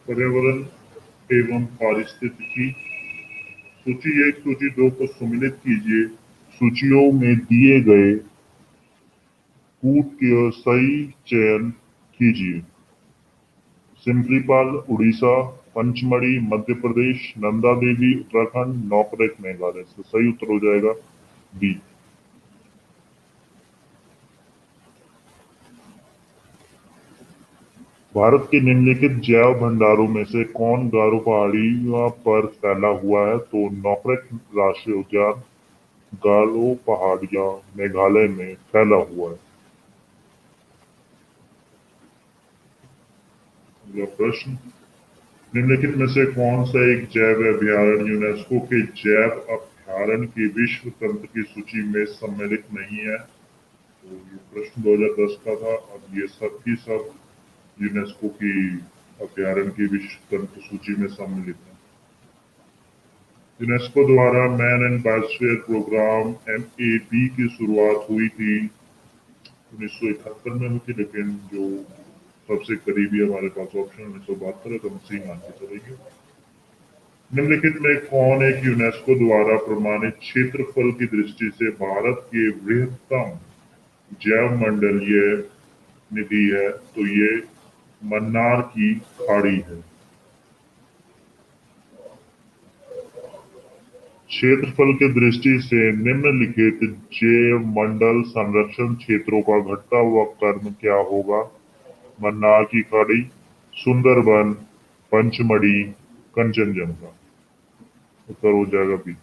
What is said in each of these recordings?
पर्यावरण एवं पारिस्थितिकी। सूची 1 सूची 2 को सम्मिलित कीजिए। सूचियों में दिए गए कूट का सही चयन कीजिए। सिमलीपाल उड़ीसा, पंचमढ़ी मध्य प्रदेश, नंदा देवी उत्तराखंड, नौकरेक मेघालय। तो सही उत्तर हो जाएगा बी। भारत के निम्नलिखित जैव भंडारों में से कौन गारो पहाड़ियों पर फैला हुआ है? तो नौकरेक राष्ट्रीय उद्यान गारो पहाड़ियां मेघालय में फैला हुआ है। अगला प्रश्न, निम्नलिखित में से कौन सा एक जैव अभयारण्य यूनेस्को के जैव अभयारण्य की विश्व तंत्र की सूची में सम्मिलित नहीं है? तो ये प्रश्न 2010 का था। अब ये सब की सब यूनेस्को की अभयारण्य की विश्व तंत्र सूची में सम्मिलित है। यूनेस्को द्वारा man and biosphere programme MAB की शुरुआत हुई थी 1971 में हुई थी, लेकिन जो सबसे करीबी हमारे पास ऑप्शन 1972 है, तो हम सी मान के चलेंगे। निम्नलिखित में कौन एक यूनेस्को द्वारा प्रमाणित क्षेत्रफल की दृष्टि से भारत के बृहत्तम जैव मंडलीय निधि है? तो ये मन्नार की खाड़ी है। क्षेत्रफल की दृष्टि से निम्नलिखित जैव मंडल संरक्षण क्षेत्रों का घटता हुआ क्रम क्या होगा? मन्नार की खाड़ी, सुंदरबन, पंचमढ़ी, कंचनजंगा। उत्तर हो जाएगा बी।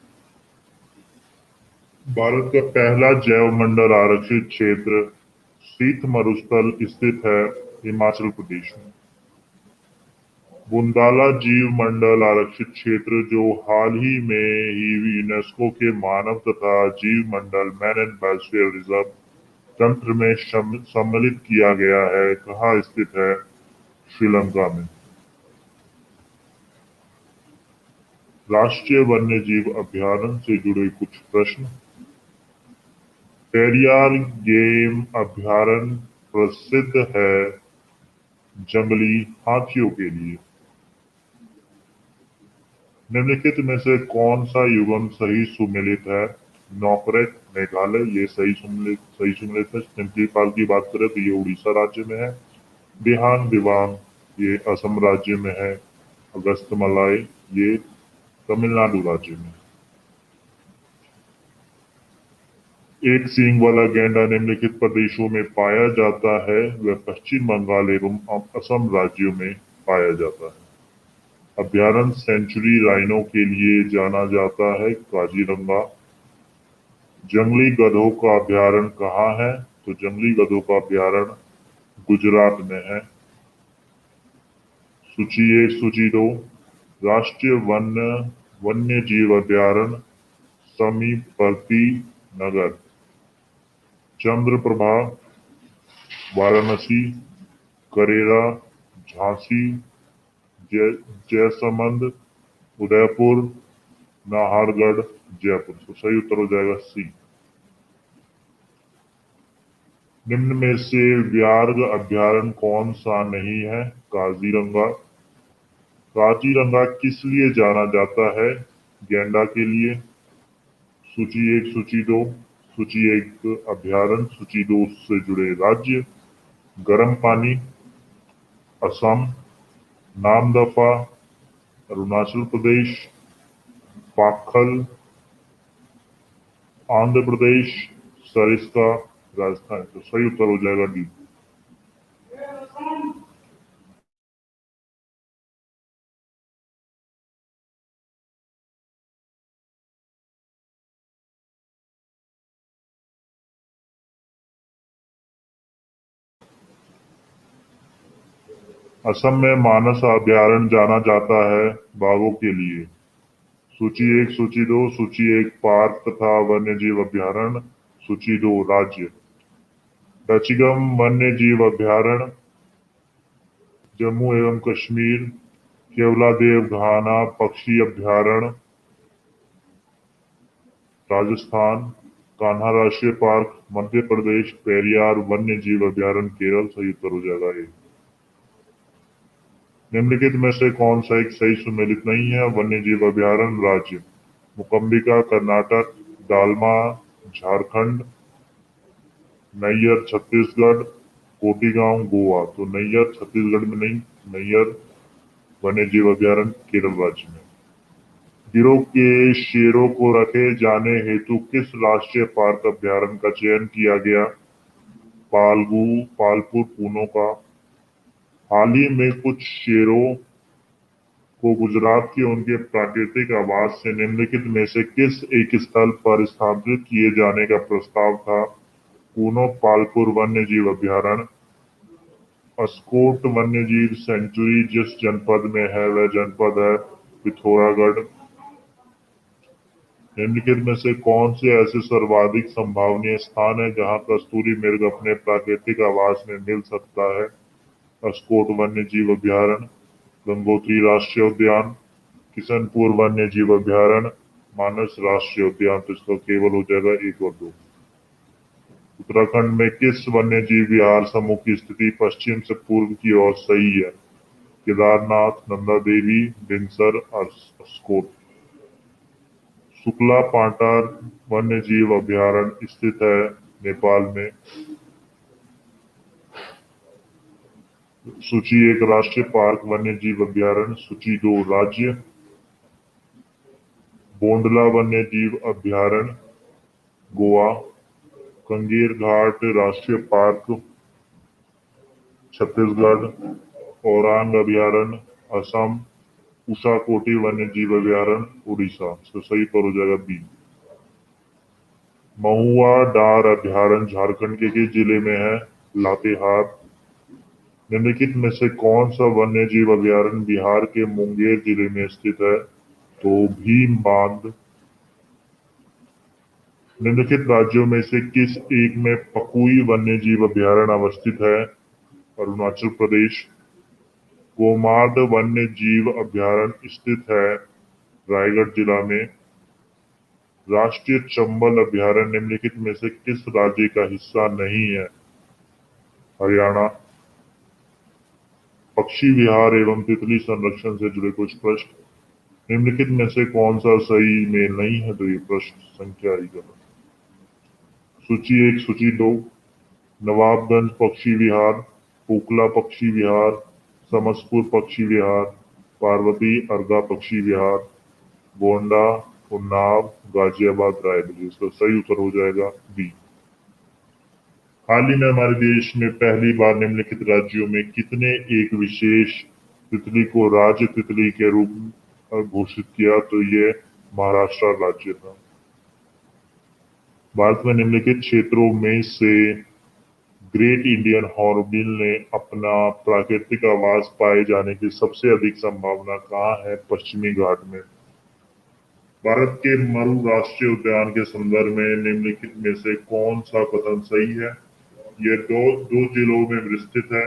भारत का पहला जैव मंडल आरक्षित क्षेत्र शीत मरुस्थल स्थित है हिमाचल प्रदेश में। बुंदाला जीव मंडल आरक्षित क्षेत्र, जो हाल ही में ही यूनेस्को के मानव तथा जीव मंडल मैन एंड बायोस्फीयर रिजर्व तंत्र में सम्मिलित किया गया है, कहाँ स्थित है? श्रीलंका में। राष्ट्रीय वन्य जीव अभयारण्य से जुड़े कुछ प्रश्न। पेरियार गेम अभयारण्य प्रसिद्ध है जंगली हाथियों के लिए। निम्नलिखित में से कौन सा युग्म सही सुमेलित है? नौकरेक मेघालय, ये सही सुमेलित है। सिमलीपाल की बात करें तो ये उड़ीसा राज्य में है। बिहान दिबांग ये असम राज्य में है। अगस्तमलाई ये तमिलनाडु राज्य में। एक सींग वाला गैंडा निम्नलिखित प्रदेशों में पाया जाता है? वह पश्चिम बंगाल एवं असम राज्यों में पाया जाता है। अभयारण्य सेंचुरी राइनो के लिए जाना जाता है, काजीरंगा। जंगली गधों का अभयारण्य कहाँ है? तो जंगली गधों का अभयारण्य गुजरात में है। सूची 1 सूची 2, राष्ट्रीय वन्य जीव अभयारण्य समीपवर्ती नगर चंद्रप्रभा, वाराणसी, करेरा, झांसी, जयसमंद, उदयपुर, नाहरगढ़, जयपुर। तो सही उत्तर हो जाएगा सी। निम्न में से व्याघ्र अभयारण्य कौन सा नहीं है? काजीरंगा। काजीरंगा किस लिए जाना जाता है? गैंडा के लिए। सूची 1 सूची 2, सूची 1 अभयारण्य, सूची 2 से जुड़े राज्य। गर्म पानी असम, नामदफा अरुणाचल प्रदेश, पाखल आंध्र प्रदेश, सरिस्का राजस्थान। तो सही उत्तर हो जाएगा डी। असम में मानस अभयारण्य जाना जाता है बाघों के लिए। सूची 1 सूची 2, सूची 1 पार्क तथा वन्यजीव अभयारण्य, सूची 2 राज्य। डचिगम वन्य जीव अभयारण्य जम्मू एवं कश्मीर। केवलादेव घाना पक्षी अभयारण्य राजस्थान। कान्हा राष्ट्रीय पार्क मध्य प्रदेश। पेरियार वन्य जीव अभयारण्य केरल। सही उत्तर हो जाएगा ये। निम्नलिखित में से कौन सा एक सही सुमेलित नहीं है? वन्य जीव अभयारण्य राज्य मोकम्बिका कर्नाटक, दालमा झारखंड, नैयर छत्तीसगढ़, कोटीगांव गोवा। तो नैयर छत्तीसगढ़ में नहीं, नैयर वन्य जीव अभयारण्य केरल राज्य में। गिरोह के शेरों को रखे जाने हेतु किस राष्ट्रीय पार्क अभयारण्य का चयन किया गया? पालगू पालपुर पूनो का। हाल ही में कुछ शेरों को गुजरात के उनके प्राकृतिक आवास से निम्नलिखित में से किस एक स्थल पर स्थानांतरित किए जाने का प्रस्ताव था? पूनो पालपुर वन्य जीव अभयारण्य। अस्कोट वन्य जीव सेंचुरी जिस जनपद में है वह जनपद है पिथौरागढ़। निम्नलिखित में से कौन से ऐसे सर्वाधिक संभावनीय स्थान है जहां कस्तूरी मृग अपने प्राकृतिक आवास में मिल सकता है? अस्कोट वन्य जीव अभयारण्य, गंगोत्री राष्ट्रीय उद्यान, किशनपुर वन्य जीव अभयारण्य, मानस राष्ट्रीय उद्यान। तो इसका केवल हो जाएगा 1 और 2। उत्तराखंड में किस वन्य जीव विहार समूह की स्थिति पश्चिम से पूर्व की ओर सही है? केदारनाथ, नंदा देवी, बिनसर और अस्कोट। शुक्ला पांटार वन्य जीव अभयारण्य स्थित है नेपाल में। सूची 1 राष्ट्रीय पार्क वन्य जीव अभयारण्य, सूची 2 राज्य। बोंडला वन्य जीव अभयारण्य गोवा, कंगेर घाट राष्ट्रीय पार्क छत्तीसगढ़, औरांग अभयारण्य असम, उषाकोटी वन्य जीव अभयारण्य उड़ीसा। तो सही पर हो जाएगा बी। महुआ डार अभयारण्य झारखंड के किस जिले में है? लातेहार। निम्नलिखित में से कौन सा वन्य जीव अभयारण्य बिहार के मुंगेर जिले में स्थित है? तो भीम बांध। निम्नलिखित राज्यों में से किस एक में पकुई वन्य जीव अभयारण्य अवस्थित है? अरुणाचल प्रदेश। गोमाद वन्य जीव अभयारण्य स्थित है रायगढ़ जिला में। राष्ट्रीय चंबल अभयारण्य निम्नलिखित में से किस राज्य का हिस्सा नहीं है? हरियाणा। पक्षी विहार एवं तितली संरक्षण से जुड़े कुछ प्रश्न। निम्नलिखित में से कौन सा सही में नहीं है? तो ये प्रश्न संख्या ही गलत। सूची 1 सूची 2 नवाबगंज पक्षी विहार, पोकला पक्षी विहार, समसपुर पक्षी विहार, पार्वती अर्गा पक्षी विहार, गोंडा, उन्नाव, गाजियाबाद, रायबरेली। इसका सही उत्तर हो जाएगा बी। हाल ही में हमारे देश में पहली बार निम्नलिखित राज्यों में कितने एक विशेष तितली को राज्य तितली के रूप में घोषित किया? तो ये महाराष्ट्र राज्य था। भारत में निम्नलिखित क्षेत्रों में से ग्रेट इंडियन हॉर्नबिल ने अपना प्राकृतिक आवास पाए जाने की सबसे अधिक संभावना कहाँ है? पश्चिमी घाट में। भारत के मरु राष्ट्रीय उद्यान के संदर्भ में निम्नलिखित में से कौन सा कथन सही है? ये दो जिलों में विस्तृत है।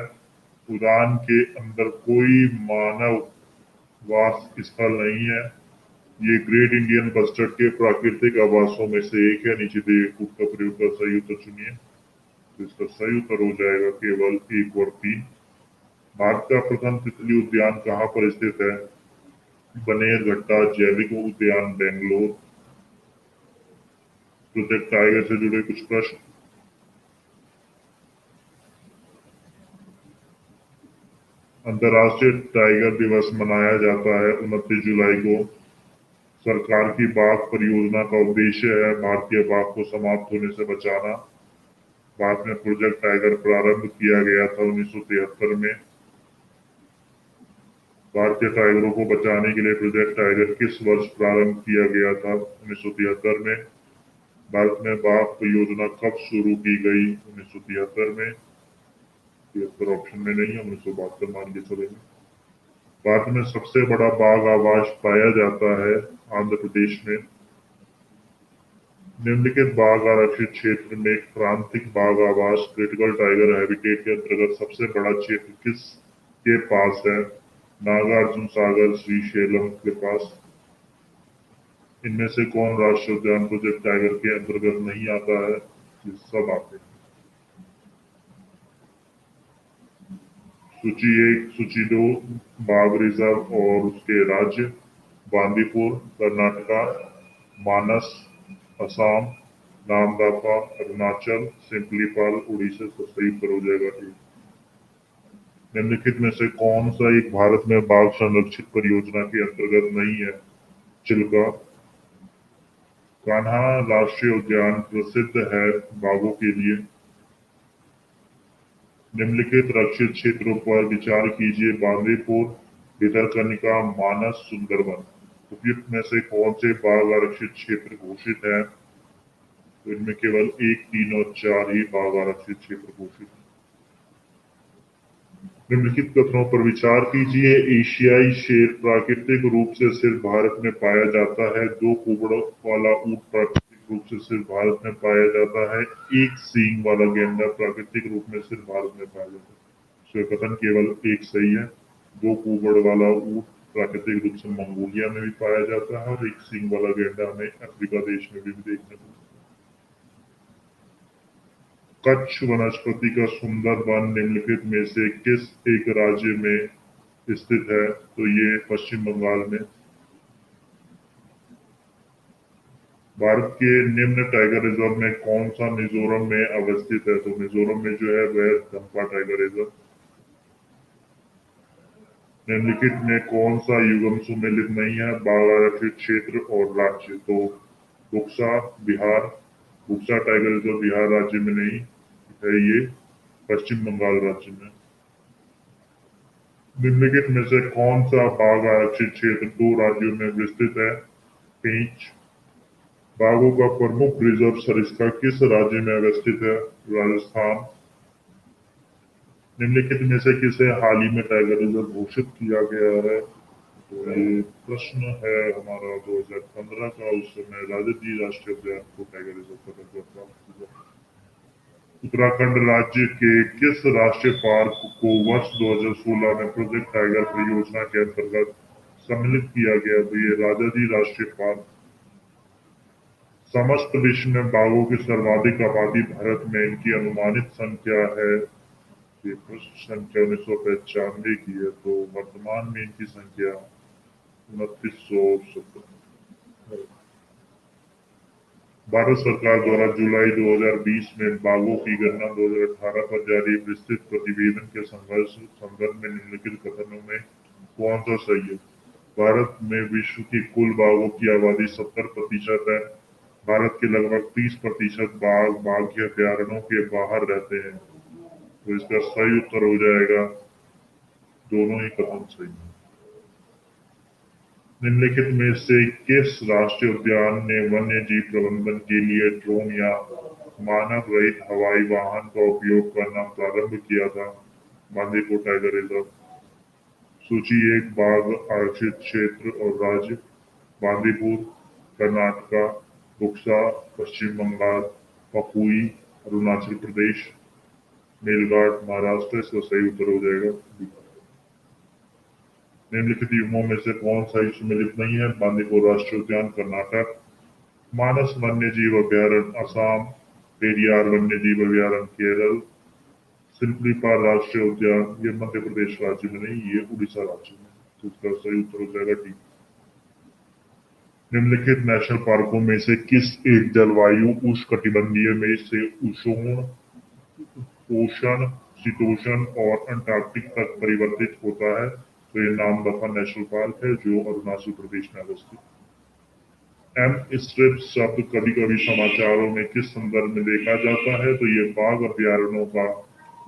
उद्यान के अंदर कोई मानव वास स्थल नहीं है। ये ग्रेट इंडियन बस्टर्ड के प्राकृतिक आवासों में से एक है। नीचे दिए कूट का प्रयोग कर सही उत्तर चुनिए। तो इसका सही उत्तर हो जाएगा केवल 1 और 3। भारत का प्रथम तितली उद्यान कहाँ पर स्थित है? बनेरघट्टा जैविक उद्यान बेंगलोर। प्रोजेक्ट टाइगर से जुड़े कुछ प्रश्न। अंतर्राष्ट्रीय टाइगर दिवस मनाया जाता है 29 जुलाई को। सरकार की बाघ परियोजना का उद्देश्य है भारतीय बाघ को समाप्त होने से बचाना। भारत में प्रोजेक्ट टाइगर प्रारंभ किया गया था 1973 में। भारतीय टाइगरों को बचाने के लिए प्रोजेक्ट टाइगर किस वर्ष प्रारंभ किया गया था? 1973 में। भारत में बाघ परियोजना कब शुरू की गई? 1973 में। 73 ऑप्शन में नहीं है, 1972 मान के चलेंगे। भारत में सबसे बड़ा बाघ आवास पाया जाता है आंध्र प्रदेश में। निम्नलिखित बाघ आरक्षित क्षेत्र में प्रांतिक बाघ आवास क्रिटिकल टाइगर हैबिटेट के अंतर्गत सबसे बड़ा क्षेत्र किस के पास है? नागार्जुन सागर श्रीशैलम के पास। इनमें से कौन राष्ट्रीय उद्यान प्रोजेक्ट टाइगर के अंतर्गत नहीं आता है? ये सब आते हैं। सूची 1, सूची 2 बाघ रिजर्व और उसके राज्य: बांदीपुर कर्नाटका, मानस असम, नामदफा अरुणाचल, सिंपलीपाल उड़ीसा। तो सही उत्तर हो जाएगा ठीक। निम्नलिखित में से कौन सा एक भारत में बाघ संरक्षित परियोजना के अंतर्गत नहीं है? चिल्का। कान्हा राष्ट्रीय उद्यान प्रसिद्ध है बाघों के लिए। निम्नलिखित रक्षित क्षेत्रों पर विचार कीजिए: बांदीपुर, भितरकनिका, मानस, सुंदरवन। उपयुक्त में से कौन से बाघ आरक्षित क्षेत्र घोषित है? तो इनमें केवल 1, 3 और 4 ही बाघ आरक्षित क्षेत्र घोषित है। निम्नलिखित कथनों पर विचार कीजिए: एशियाई शेर प्राकृतिक रूप से सिर्फ भारत में पाया जाता है। 2 कुबड़ वाला ऊंट प्राकृतिक रूप से सिर्फ भारत में पाया जाता है। 1 सींग वाला गैंडा प्राकृतिक रूप में सिर्फ भारत में पाया जाता है। तो कथन केवल एक सही है। 2 कुबड़ वाला ऊंट प्राकृतिक रूप से मंगोलिया में भी पाया जाता है और 1 सींग वाला गैंडा हमें अफ्रीका देश में भी देखने को। कच्छ वनस्पति का सुंदरवन निम्नलिखित में से किस एक राज्य में स्थित है? तो ये पश्चिम बंगाल में। भारत के निम्न टाइगर रिजर्व में कौन सा मिजोरम में अवस्थित है? तो मिजोरम में जो है वह धम्पा टाइगर रिजर्व। निम्नलिखित में कौन सा युग्म सुमेलित नहीं है? बाघ आरक्षित क्षेत्र और राज्य। तो बुक्सा बिहार, बुक्सा टाइगर रिजर्व बिहार राज्य में नहीं है, ये पश्चिम बंगाल राज्य में। निम्नलिखित में से कौन सा बाघ आरक्षित क्षेत्र 2 राज्यों में विस्तृत है? पेंच। बाघों का प्रमुख रिजर्व सरिस्का किस राज्य में अवस्थित है? राजस्थान। निम्नलिखित में से किसे हाल ही में टाइगर रिजर्व घोषित किया गया है? तो ये प्रश्न है हमारा 2015 का। उस समय राजाजी राष्ट्रीय उद्यान को टाइगर रिजर्व का दर्जा प्राप्त हुआ। उत्तराखंड राज्य के किस राष्ट्रीय पार्क को वर्ष 2016 में प्रोजेक्ट टाइगर परियोजना के अंतर्गत सम्मिलित किया गया? तो ये राजाजी राष्ट्रीय पार्क। समस्त विश्व में बाघों की सर्वाधिक आबादी भारत में इनकी अनुमानित संख्या है? ये पृष्ठ संख्या 1995 की है। तो वर्तमान में इनकी संख्या 2970। भारत सरकार द्वारा जुलाई 2020 में बाघों की गणना 2018 पर जारी विस्तृत प्रतिवेदन के संदर्भ में निम्नलिखित कथनों में कौन सा सही है? भारत में विश्व की कुल बाघों की आबादी 70% है। भारत के लगभग 30% बाघ बाघ अभयारण्यों के बाहर रहते हैं। तो इसका सही उत्तर हो जाएगा, दोनों ही कथन सही है। निम्नलिखित में से किस राष्ट्रीय उद्यान ने वन्य जीव प्रबंधन के लिए ड्रोन या मानव रहित हवाई वाहन का उपयोग करना प्रारंभ किया था? Bandipur tiger reserve. सूची 1 बाघ आरक्षित क्षेत्र और राज्य: बांदीपुर कर्नाटका, बुक्सा पश्चिम बंगाल, पकुई अरुणाचल प्रदेश, मेलघाट महाराष्ट्र। इसका सही उत्तर हो जाएगा। निम्नलिखित युग्मों में से कौन सा ही सम्मिलित नहीं है? बांदीपुर राष्ट्रीय उद्यान कर्नाटक, मानस वन्य जीव अभयारण्य असम, पेरियार वन्य जीव अभयारण्य केरल, सिंपलीपाल राष्ट्रीय उद्यान ये मध्य प्रदेश राज्य में नहीं, ये उड़ीसा राज्य में। तो इसका सही उत्तर हो जाएगा डी। निम्नलिखित नेशनल पार्कों में से किस एक जलवायु उष्णकटिबंधीय में से उष्ण, शीतोष्ण और अंटार्कटिक तक परिवर्तित होता है? तो ये नामदफा नेशनल पार्क है जो अरुणाचल प्रदेश में अवस्थित। एम स्ट्रिप शब्द कभी कभी समाचारों में किस संदर्भ में देखा जाता है? तो ये बाघ अभयारण्यों का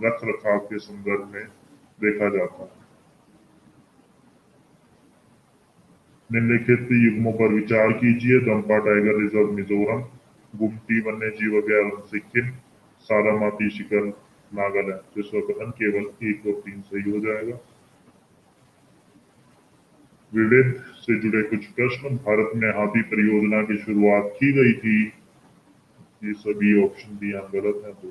रख रखाव के संदर्भ में देखा जाता है। निम्नलिखित युग्मों पर विचार कीजिए: दंपा टाइगर रिजर्व मिजोरम, गुमटी वन्य जीव अभयारण्य सिक्किम, सारामाती शिखर नागालैंड। जिसका कथन केवल 1 और 3 सही हो जाएगा। विविध से जुड़े कुछ प्रश्न: भारत में हाथी परियोजना की शुरुआत की गई थी? ये सभी ऑप्शन भी यहाँ गलत है। तो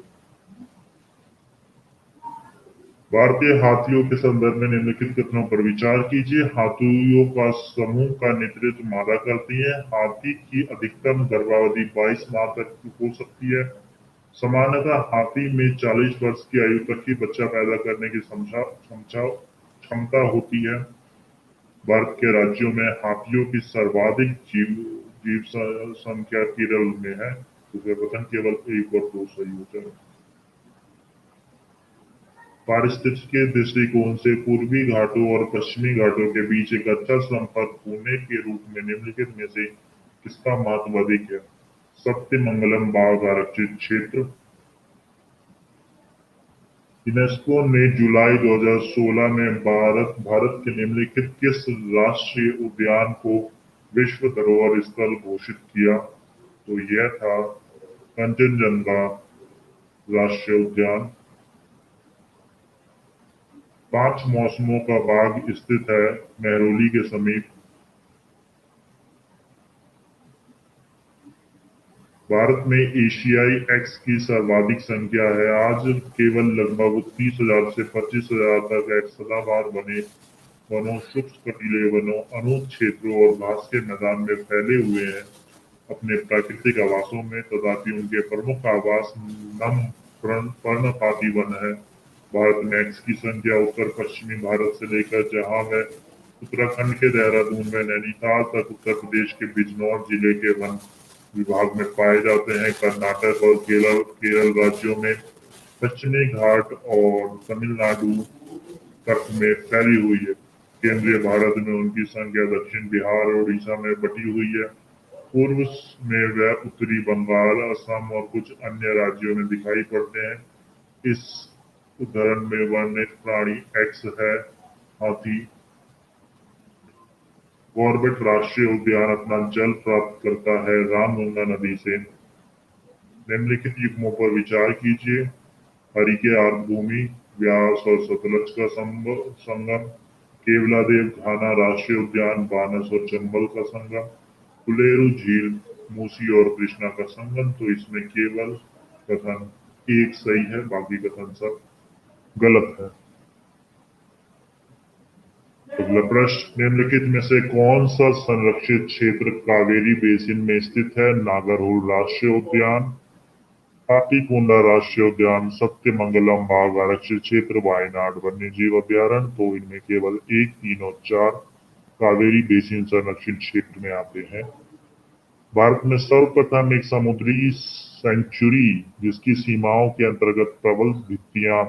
भारतीय हाथियों के संदर्भ में निम्नलिखित कथनों पर विचार कीजिए: हाथियों का समूह का नेतृत्व मादा करती है। हाथी की अधिकतम गर्भावधि 22 माह तक हो सकती है। समानतः हाथी में 40 वर्ष की आयु तक ही बच्चा पैदा करने की क्षमता होती है। भारत के राज्यों में हाथियों की सर्वाधिक जीव संख्या केरल में है। दूसरे वतन केवल 1 और 2 सही हो जाए। पारिस्थितिकी दृष्टिकोण से पूर्वी घाटों और पश्चिमी घाटों के बीच एक अच्छा संपर्क होने के रूप में निम्नलिखित में से किसका महत्व अधिक है? सत्यमंगलम बाघ आरक्षित क्षेत्र। यूनेस्को ने जुलाई 2016 में भारत के निम्नलिखित किस राष्ट्रीय उद्यान को विश्व धरोहर स्थल घोषित किया? तो यह था कंचनजंगा राष्ट्रीय उद्यान। 5 मौसमों का बाग स्थित है मेहरौली के समीप। भारत में एशियाई एक्स की सर्वाधिक संख्या है। आज केवल लगभग 30,000 से 25,000 तक एक्स सदाबहार वनों, शुष्क कटीले वनों, अनूठ क्षेत्रों और घास के मैदान में फैले हुए हैं। अपने प्राकृतिक आवासों में तथापि उनके प्रमुख आवास नम पर्णपाती वन है। भारत में एक्स की संख्या उत्तर पश्चिमी भारत से लेकर जहां वह उत्तराखंड के देहरादून में नैनीताल तक, उत्तर प्रदेश के बिजनौर जिले के वन विभाग में पाए जाते हैं। कर्नाटक और केरल राज्यों में पश्चिमी घाट और तमिलनाडु तक में फैली हुई है। केंद्रीय भारत में उनकी संख्या दक्षिण बिहार और उड़ीसा में बटी हुई है। पूर्व में वह उत्तरी बंगाल, असम और कुछ अन्य राज्यों में दिखाई पड़ते हैं। इस उदाहरण में वर्णित प्राणी एक्स है हाथी। कॉर्बेट राष्ट्रीय उद्यान अपना जल प्राप्त करता है रामगंगा नदी से। निम्नलिखित युग्मों पर विचार कीजिए। हरिके आर्द्रभूमि, व्यास और सतलज का संगम, केवलादेव घाना राष्ट्रीय उद्यान, बानस और चंबल का संगम, फुलेरू झील, मूसी और कृष्णा का संगम। तो इसमें केवल कथन एक सही है, बाकी कथन सब गलत है। अगला प्रश्न, निम्नलिखित में से कौन सा संरक्षित क्षेत्र कावेरी बेसिन में स्थित है? नागरहोल राष्ट्रीय उद्यान, हाथीकुंडा राष्ट्रीय उद्यान, सत्यमंगलम बाघ आरक्षित क्षेत्र, वायनाड वन्य जीव अभ्यारण्य। तो इनमें केवल 1, 3 और 4 कावेरी बेसिन संरक्षित क्षेत्र में आते हैं। भारत में सर्वप्रथम एक समुद्री सेंचुरी जिसकी सीमाओं के अंतर्गत प्रबल भित्तियां,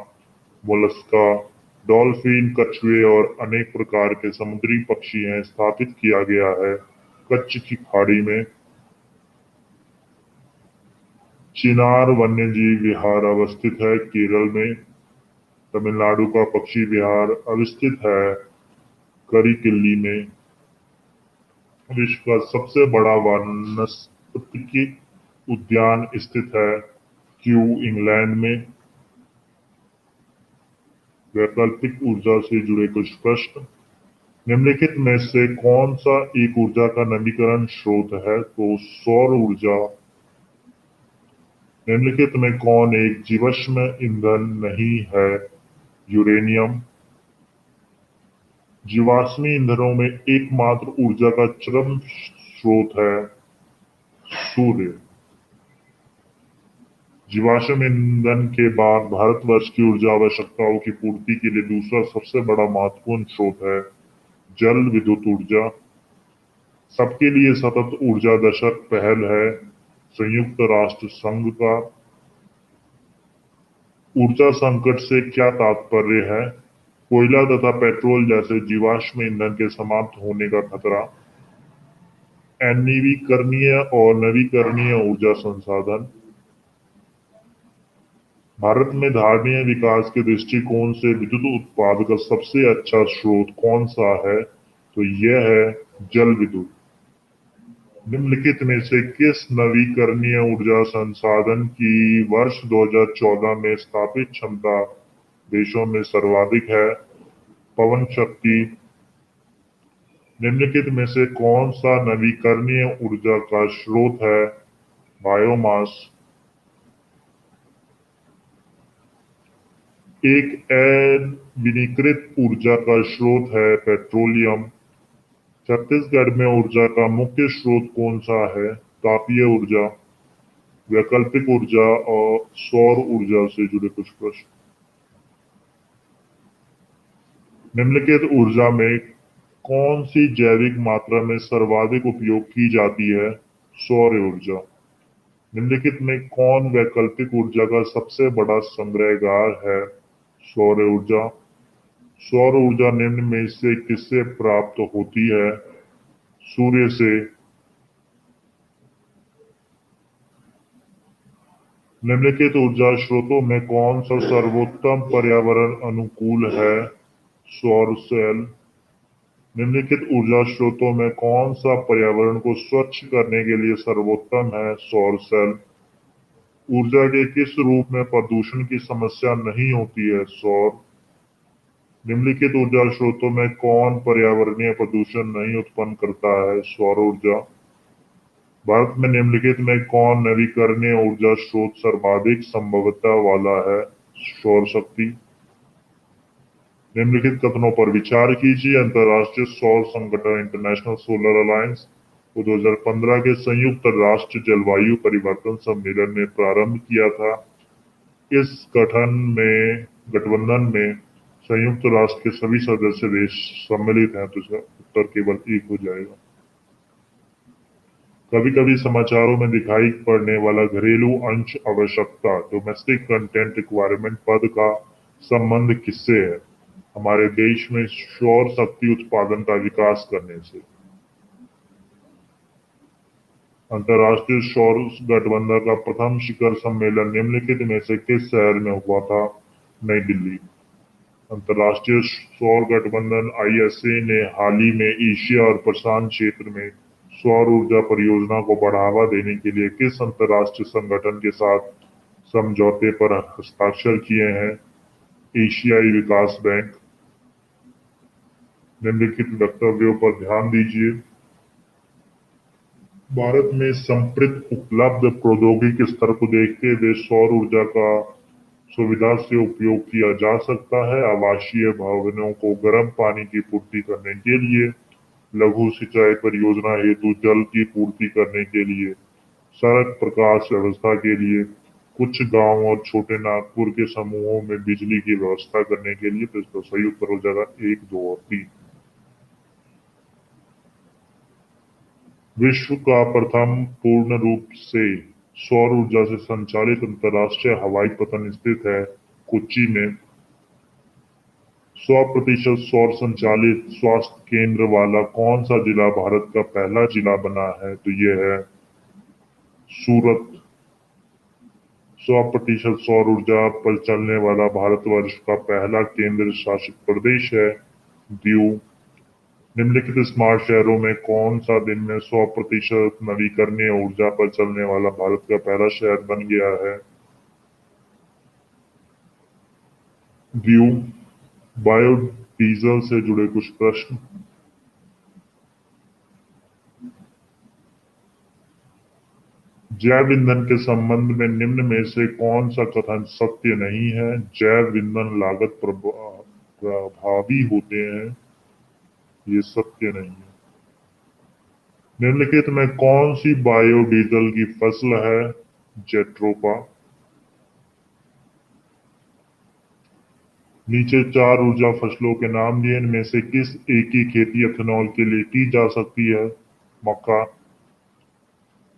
मोलस्का, डॉल्फिन, कछुए और अनेक प्रकार के समुद्री पक्षी हैं, स्थापित किया गया है कच्छ की खाड़ी में। चिनार वन्यजीव विहार अवस्थित है केरल में। तमिलनाडु का पक्षी विहार अवस्थित है करिकिल्ली में। विश्व का सबसे बड़ा वानस्पतिक उद्यान स्थित है क्यू, इंग्लैंड में। वैकल्पिक ऊर्जा से जुड़े कुछ प्रश्न, निम्नलिखित में से कौन सा एक ऊर्जा का नवीकरण स्रोत है? तो सौर ऊर्जा। निम्नलिखित में कौन एक जीवाश्म ईंधन नहीं है? यूरेनियम। जीवाश्मी ईंधनों में एकमात्र ऊर्जा का चरम स्रोत है सूर्य। जीवाश्म ईंधन के बाद भारतवर्ष की ऊर्जा आवश्यकताओं की पूर्ति के लिए दूसरा सबसे बड़ा महत्वपूर्ण स्रोत है जल विद्युत ऊर्जा। सबके लिए सतत ऊर्जा दशक पहल है संयुक्त राष्ट्र संघ का। ऊर्जा संकट से क्या तात्पर्य है? कोयला तथा पेट्रोल जैसे जीवाश्म ईंधन के समाप्त होने का खतरा। अनवीकरणीय और नवीकरणीय ऊर्जा संसाधन। भारत में धारणीय विकास के दृष्टिकोण से विद्युत उत्पादन का सबसे अच्छा स्रोत कौन सा है? तो यह है जल विद्युत। निम्नलिखित में से किस नवीकरणीय ऊर्जा संसाधन की वर्ष 2014 में स्थापित क्षमता देशों में सर्वाधिक है? पवन शक्ति। निम्नलिखित में से कौन सा नवीकरणीय ऊर्जा का स्रोत है? बायोमास। एक अविनीकृत ऊर्जा का स्रोत है पेट्रोलियम। छत्तीसगढ़ में ऊर्जा का मुख्य स्रोत कौन सा है? तापीय ऊर्जा। वैकल्पिक ऊर्जा और सौर ऊर्जा से जुड़े कुछ प्रश्न। निम्नलिखित ऊर्जा में कौन सी जैविक मात्रा में सर्वाधिक उपयोग की जाती है? सौर ऊर्जा। निम्नलिखित में कौन वैकल्पिक ऊर्जा का सबसे बड़ा संग्रहगार है? सौर ऊर्जा। सौर ऊर्जा निम्न में से किससे प्राप्त होती है? सूर्य से। निम्नलिखित ऊर्जा स्रोतों में कौन सा सर्वोत्तम पर्यावरण अनुकूल है? सौर सेल। निम्नलिखित ऊर्जा स्रोतों में कौन सा पर्यावरण को स्वच्छ करने के लिए सर्वोत्तम है? सौर सेल। ऊर्जा के किस रूप में प्रदूषण की समस्या नहीं होती है? सौर। निम्नलिखित ऊर्जा स्रोतों में कौन पर्यावरणीय प्रदूषण नहीं उत्पन्न करता है? सौर ऊर्जा। भारत में निम्नलिखित में कौन नवीकरणीय ऊर्जा स्रोत सर्वाधिक संभाव्यता वाला है? सौर शक्ति। निम्नलिखित कथनों पर विचार कीजिए। अंतर्राष्ट्रीय सौर संगठन इंटरनेशनल सोलर अलायंस को 2015 के संयुक्त राष्ट्र जलवायु परिवर्तन सम्मेलन में प्रारंभ किया था। इस गठबंधन में संयुक्त राष्ट्र के सभी सदस्य देश सम्मिलित हैं, तो इसका उत्तर केवल एक हो जाएगा। कभी कभी समाचारों में दिखाई पड़ने वाला घरेलू अंश आवश्यकता डोमेस्टिक कंटेंट रिक्वायरमेंट पद का संबंध किससे है? हमारे देश में सौर शक्ति उत्पादन का विकास करने से। अंतर्राष्ट्रीय सौर गठबंधन का प्रथम शिखर सम्मेलन निम्नलिखित में से किस शहर में हुआ था? नई दिल्ली। अंतर्राष्ट्रीय सौर गठबंधन ISA ने हाल ही में एशिया और प्रशांत क्षेत्र में सौर ऊर्जा परियोजना को बढ़ावा देने के लिए किस अंतर्राष्ट्रीय संगठन के साथ समझौते पर हस्ताक्षर किए हैं? एशियाई विकास बैंक। निम्नलिखित वक्तव्यों पर ध्यान दीजिए। भारत में संप्रति उपलब्ध प्रौद्योगिकी स्तर को देखते हुए सौर ऊर्जा का सुविधा से उपयोग किया जा सकता है। आवासीय भवनों को गर्म पानी की पूर्ति करने के लिए, लघु सिंचाई परियोजना हेतु जल की पूर्ति करने के लिए, सड़क प्रकाश व्यवस्था के लिए, कुछ गांव और छोटे नागपुर के समूहों में बिजली की व्यवस्था करने के लिए। तो इसका सही उत्तर हो जाएगा 1, 2 और 3। विश्व का प्रथम पूर्ण रूप से सौर ऊर्जा से संचालित अंतरराष्ट्रीय हवाई पतन स्थित है कोच्चि में। 100% सौर संचालित स्वास्थ्य केंद्र वाला कौन सा जिला भारत का पहला जिला बना है? तो ये है सूरत। 100% सौर ऊर्जा पर चलने वाला भारतवर्ष का पहला केंद्र शासित प्रदेश है दीव। निम्नलिखित स्मार्ट शहरों में कौन सा दिन में 100% नवीकरणीय ऊर्जा पर चलने वाला भारत का पहला शहर बन गया है? दीव। बायोडीजल से जुड़े कुछ प्रश्न। जैव ईंधन के संबंध में निम्न में से कौन सा कथन सत्य नहीं है? जैव ईंधन लागत प्रभावी होते हैं, ये सत्य नहीं है। निम्नलिखित में कौन सी बायोडीजल की फसल है? जेट्रोपा। नीचे 4 ऊर्जा फसलों के नाम दिए, इनमें से किस एक की खेती एथेनॉल के लिए की जा सकती है? मक्का।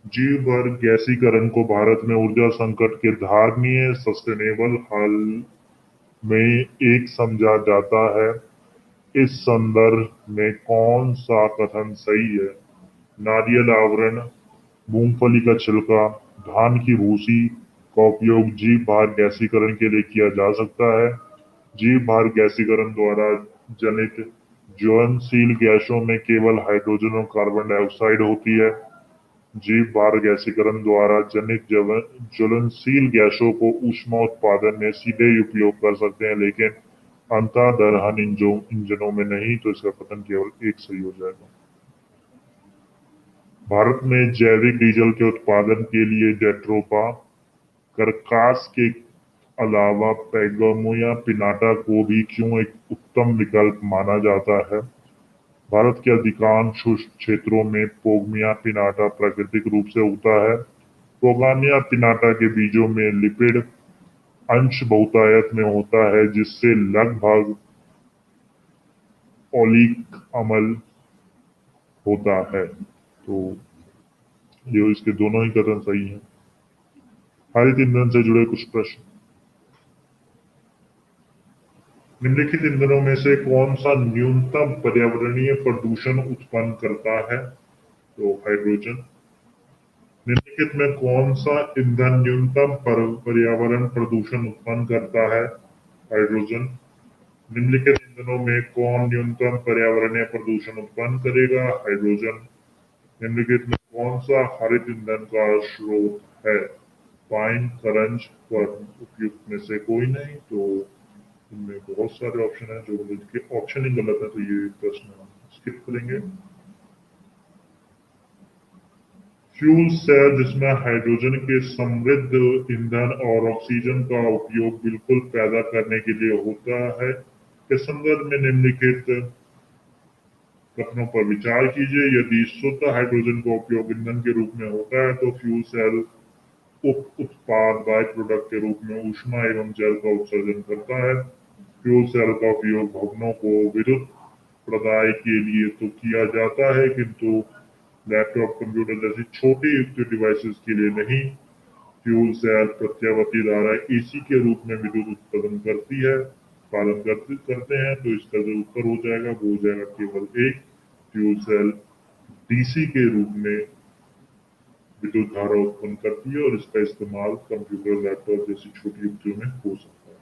जीव भर गैसीकरण को भारत में ऊर्जा संकट के धारणीय सस्टेनेबल हल में एक समझा जाता है। इस संदर्भ में कौन सा कथन सही है? नारियल आवरण, मूंगफली का छिलका, धान की भूसी का उपयोग जीव भार गैसीकरण के लिए किया जा सकता है। जीव भार गैसीकरण द्वारा जनित ज्वलनशील गैसों में केवल हाइड्रोजन और कार्बन डाइऑक्साइड होती है। जीव भार गैसीकरण द्वारा जनित ज्वलनशील गैसों को ऊष्मा उत्पादन में सीधे ही उपयोग कर सकते हैं, लेकिन अंतर्दहन इंजनों में नहीं। तो इसका कथन केवल एक सही हो जाएगा। भारत में जैविक डीजल के उत्पादन के लिए जेट्रोपा, करकास के अलावा पैगोमो या पिनाटा को भी क्यों एक उत्तम विकल्प माना जाता है? भारत के अधिकांश क्षेत्रों में पोगमिया पिनाटा प्राकृतिक रूप से उगता है। पोगानिया पिनाटा के बीजों में लिपिड अंश बहुतायत में होता है जिससे लगभग ओलिक अम्ल होता है। तो ये इसके दोनों ही कथन सही हैं। हरित ईंधन से जुड़े कुछ प्रश्न। निम्नलिखित ईंधनों में से कौन सा न्यूनतम पर्यावरणीय प्रदूषण उत्पन्न करता है? तो हाइड्रोजन। निम्नलिखित में कौन सा ईंधन न्यूनतम पर्यावरण प्रदूषण उत्पन्न करता है? हाइड्रोजन। निम्नलिखित ईंधनों में कौन न्यूनतम पर्यावरणीय प्रदूषण उत्पन्न करेगा? हाइड्रोजन। निम्नलिखित में कौन सा हरित ईंधन का स्रोत है? पाइन, करंज, फर्न। उपयुक्त में से कोई नहीं। तो इनमें बहुत सारे ऑप्शन हैं, जो इनके ऑप्शन ही गलत है, तो ये प्रश्न हम स्किप करेंगे। फ्यूल सेल जिसमें हाइड्रोजन के समृद्ध ईंधन और ऑक्सीजन का उपयोग बिल्कुल पैदा करने के लिए होता है के संदर्भ में निम्नलिखित कथनों पर विचार कीजिए। यदि शुद्ध हाइड्रोजन का उपयोग ईंधन के रूप में होता है तो फ्यूल सेल उप उत्पाद बाय प्रोडक्ट के रूप में ऊष्मा एवं जल का उत्सर्जन करता है। फ्यूल सेल का उपयोग भवनों को विद्युत प्रदाय के लिए तो किया जाता है, किंतु लैपटॉप, कंप्यूटर जैसी छोटी डिवाइसेस के लिए नहीं। फ्यूल सेल प्रत्यावर्ती धारा एसी के रूप में विद्युत उत्पादन करती है पालन करते हैं। तो इसका जो उत्तर हो जाएगा वो हो जाएगा केवल एक। फ्यूल सेल डीसी के रूप में विद्युत धारा उत्पन्न करती है और इसका इस्तेमाल कंप्यूटर, लैपटॉप जैसी छोटी युक्तियों में हो सकता है।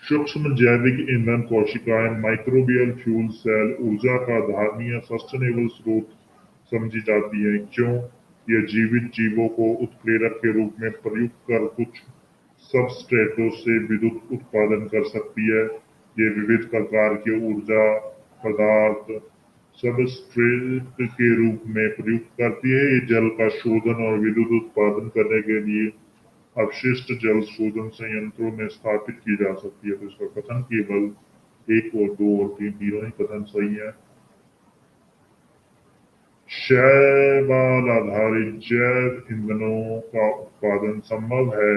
सूक्ष्म जैविक ईंधन कोशिकाएं माइक्रोबियल फ्यूल सेल ऊर्जा का धारणीय सस्टेनेबल स्रोत समझी जाती है। क्यों? यह जीवित जीवों को उत्प्रेरक के रूप में प्रयुक्त कर कुछ सबस्ट्रेटों से विद्युत उत्पादन कर सकती है। ये विविध प्रकार के ऊर्जा पदार्थ सबस्ट्रेट के रूप में प्रयुक्त करती है। ये जल का शोधन और विद्युत उत्पादन करने के लिए अपशिष्ट जल शोधन संयंत्रों में स्थापित की जा सकती है। तो इसका कथन केवल एक और दो और तीन तीनों ही कथन सही है। शैवाल आधारित जैव ईंधनों का उत्पादन संभव है,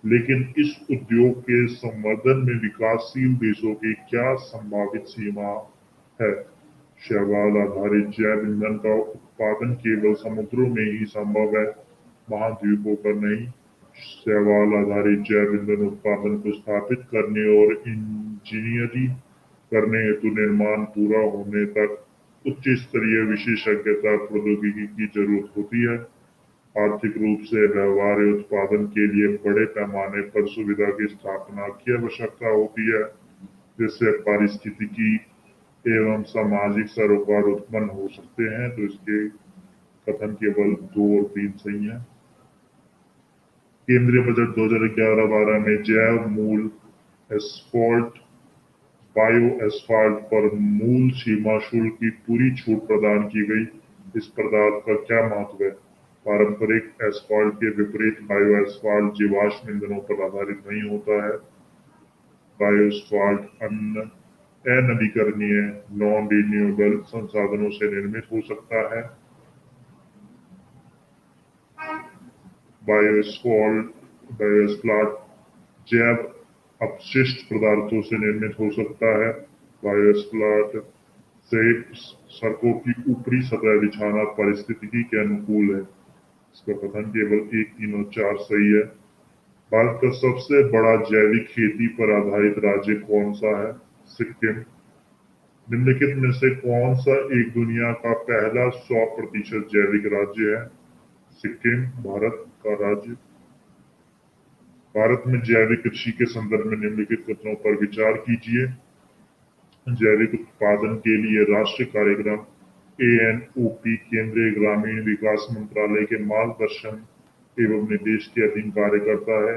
लेकिन इस उद्योग के संवर्धन में विकासशील देशों की क्या संभावित सीमा है? शैवाल आधारित जैव ईंधन का उत्पादन केवल समुद्रों में ही संभव है, महाद्वीपों पर नहीं। शैवाल आधारित जैव ईंधन उत्पादन को स्थापित करने और इंजीनियरिंग करने हेतु निर्माण पूरा होने तक उच्च स्तरीय विशेषज्ञता प्रौद्योगिकी की जरूरत होती है। आर्थिक रूप से व्यवहार्य उत्पादन के लिए बड़े पैमाने पर सुविधा की स्थापना की आवश्यकता होती है, जिससे पारिस्थितिकी एवं सामाजिक सरोकार उत्पन्न हो सकते हैं। तो इसके कथन केवल दो और तीन सही हैं। केंद्रीय बजट 2011-12 में जैव मूल एस्फॉल्ट बायो एस्फाल्ट पर मूल सीमा शुल्क की पूरी छूट प्रदान की गई। इस पदार्थ का क्या महत्व है? पारंपरिक एस्फाल्ट के विपरीत बायो एस्फाल्ट जीवाश्म ईंधनों पर आधारित नहीं होता है। बायो एस्फाल्ट अनवीकरणीय नॉन रिन्यूएबल संसाधनों से निर्मित हो सकता है। बायोएस्फाल्ट जैव अपशिष्ट पदार्थों से निर्मित हो सकता है। बायोएस्फाल्ट से सड़कों की ऊपरी सतह बिछाना पारिस्थितिकी के अनुकूल है। इसका कथन केवल एक, तीन और चार सही है। भारत का सबसे बड़ा जैविक खेती पर आधारित राज्य कौन सा है? सिक्किम। निम्नलिखित में से कौन सा एक दुनिया का पहला 100% जैविक राज्य है? सिक्किम भारत का राज्य। भारत में जैविक कृषि के संदर्भ में निम्नलिखित कथनों पर विचार कीजिए। जैविक उत्पादन के लिए राष्ट्रीय कार्यक्रम ANOP केंद्रीय ग्रामीण विकास मंत्रालय के मार्गदर्शन एवं निर्देश के अधीन कार्य करता है।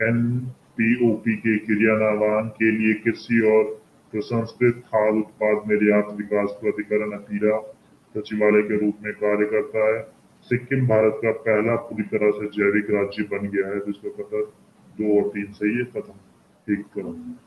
NPOP के क्रियान्वयन के लिए कृषि और प्रसंस्कृत खाद्य उत्पाद निर्यात विकास प्राधिकरण अपीरा सचिवालय के रूप में कार्य करता है। सिक्किम भारत का पहला पूरी तरह से जैविक राज्य बन गया है, जिसका कथन दो और तीन सही है, कथन एक गलत।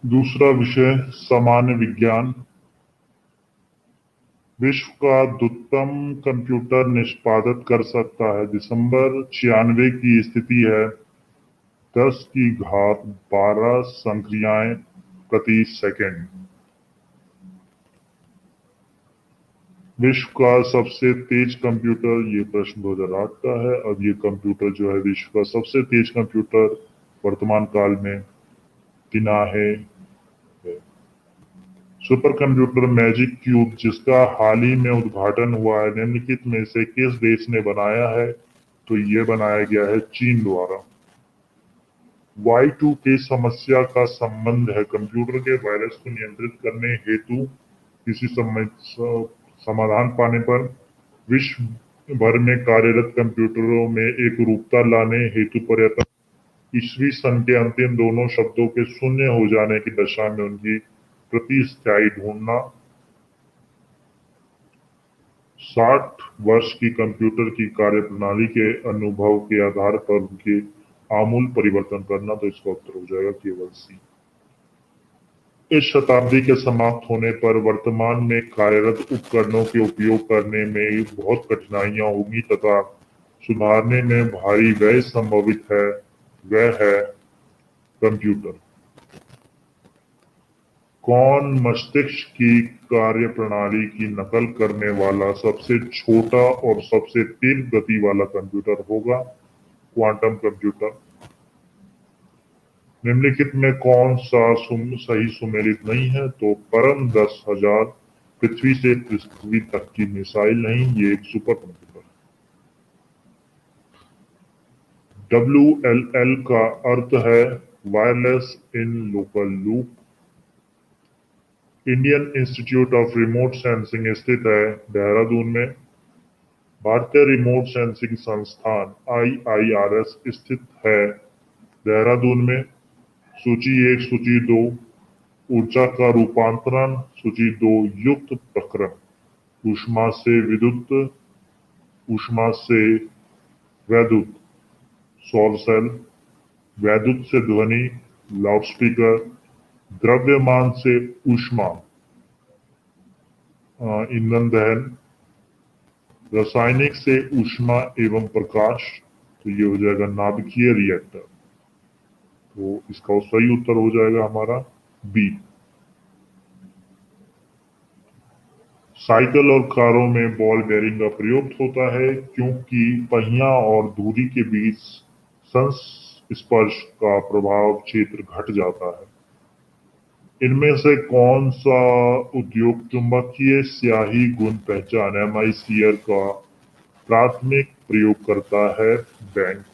दूसरा विषय सामान्य विज्ञान। विश्व का द्रुततम कंप्यूटर निष्पादित कर सकता है। दिसंबर 96 की स्थिति है 10 की घात 12 संक्रियाएं प्रति सेकंड। विश्व का सबसे तेज कंप्यूटर, ये प्रश्न 2008 का है। अब ये कंप्यूटर जो है विश्व का सबसे तेज कंप्यूटर वर्तमान काल में गिना है। सुपर कंप्यूटर मैजिक क्यूब, जिसका हाल ही में उद्घाटन हुआ है, निम्नलिखित में से किस देश ने बनाया है? तो ये बनाया गया है चीन द्वारा। Y2K समस्या का संबंध है कंप्यूटर के वायरस को नियंत्रित करने हेतु किसी समाधान पाने पर विश्व भर में कार्यरत कंप्यूटरों में एकरूपता लाने हेतु प्रयत्न। ईस्वी सन के अंतिम दोनों शब्दों के शून्य हो जाने की दशा में उनकी प्रतिस्थायी ढूंढना। 60 वर्ष की कंप्यूटर की कार्यप्रणाली के अनुभव के आधार पर उनके आमूल परिवर्तन करना। तो इसका उत्तर हो जाएगा केवल सी। इस शताब्दी के समाप्त होने पर वर्तमान में कार्यरत उपकरणों के उपयोग करने में बहुत कठिनाइयां होंगी तथा सुधारने में भारी व्यय संभावित है। वह है कंप्यूटर। कौन मस्तिष्क की कार्यप्रणाली की नकल करने वाला सबसे छोटा और सबसे तीव्र गति वाला कंप्यूटर होगा? Quantum computer. निम्नलिखित में कौन सा सही सुमेलित नहीं है? तो परम 10,000 पृथ्वी से पृथ्वी तक की मिसाइल नहीं, ये एक सुपर कंप्यूटर। WLL का अर्थ है wireless in local loop. Indian institute of remote sensing स्थित है देहरादून में। भारतीय रिमोट सेंसिंग संस्थान IIRS स्थित है देहरादून में। सूची 1, सूची 2, ऊर्जा का रूपांतरण। सूची 2, युक्त प्रक्रम। ऊष्मा से विद्युत, ऊष्मा से वैद्युत, सौर सेल। वैद्युत से ध्वनि, लाउडस्पीकर। द्रव्यमान से ऊष्मा, ईंधन दहन। रासायनिक से ऊष्मा एवं प्रकाश, तो ये हो जाएगा नाभिकीय रिएक्टर। तो इसका सही उत्तर हो जाएगा हमारा बी। साइकिल और कारों में बॉल बेयरिंग का प्रयोग होता है क्योंकि पहिया और धुरी के बीच संस्पर्श का प्रभाव क्षेत्र घट जाता है। इनमें से कौन सा उद्योग चुंबकीय स्याही गुण पहचान MICR का प्राथमिक प्रयोग करता है? बैंक।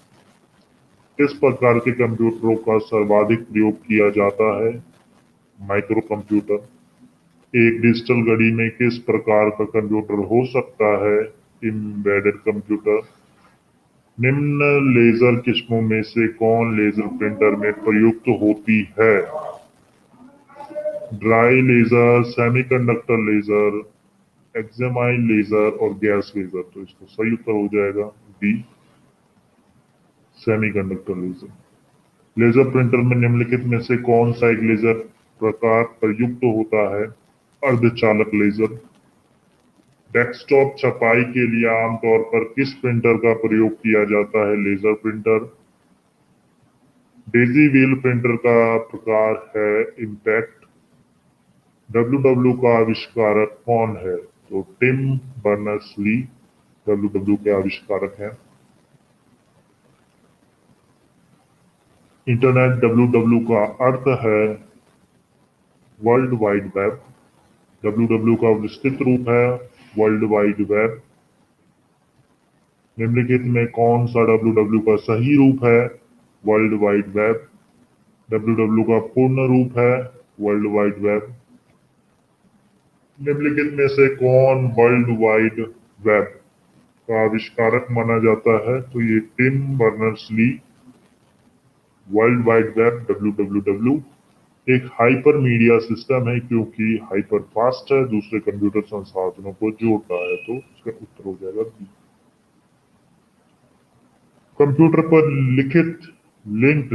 किस प्रकार के कंप्यूटरों का सर्वाधिक प्रयोग किया जाता है? Micro computer. एक डिजिटल घड़ी में किस प्रकार का कंप्यूटर हो सकता है? Embedded computer. निम्न लेजर किस्मों में से कौन लेजर प्रिंटर में प्रयुक्त होती है? Dry laser, semiconductor laser, excimer laser और गैस लेजर। तो इसका सही उत्तर हो जाएगा B, semiconductor laser. Laser printer में निम्नलिखित में से कौन सा एक लेजर प्रकार प्रयुक्त होता है? अर्धचालक लेजर। डेस्कटॉप छपाई के लिए आमतौर पर किस प्रिंटर का प्रयोग किया जाता है? Laser printer. Daisy wheel printer का प्रकार है इम्पैक्ट। WW का आविष्कारक कौन है? तो टिम बर्नर्स-ली WW के आविष्कारक हैं। इंटरनेट WW का अर्थ है वर्ल्ड वाइड वेब। WW का विस्तृत रूप है वर्ल्ड वाइड वेब। निम्नलिखित में कौन सा WW का सही रूप है? World wide web. WW का पूर्ण रूप है वर्ल्ड वाइड वेब। निम्नलिखित में से कौन वर्ल्ड वाइड वेब का आविष्कारक माना जाता है? तो ये Tim Berners Lee. World wide web WWW एक हाइपर मीडिया सिस्टम है क्योंकि हाइपर फास्ट है, दूसरे कंप्यूटर संसाधनों को जोड़ता है। तो इसका उत्तर हो जाएगा बी। कंप्यूटर पर लिखित लिंक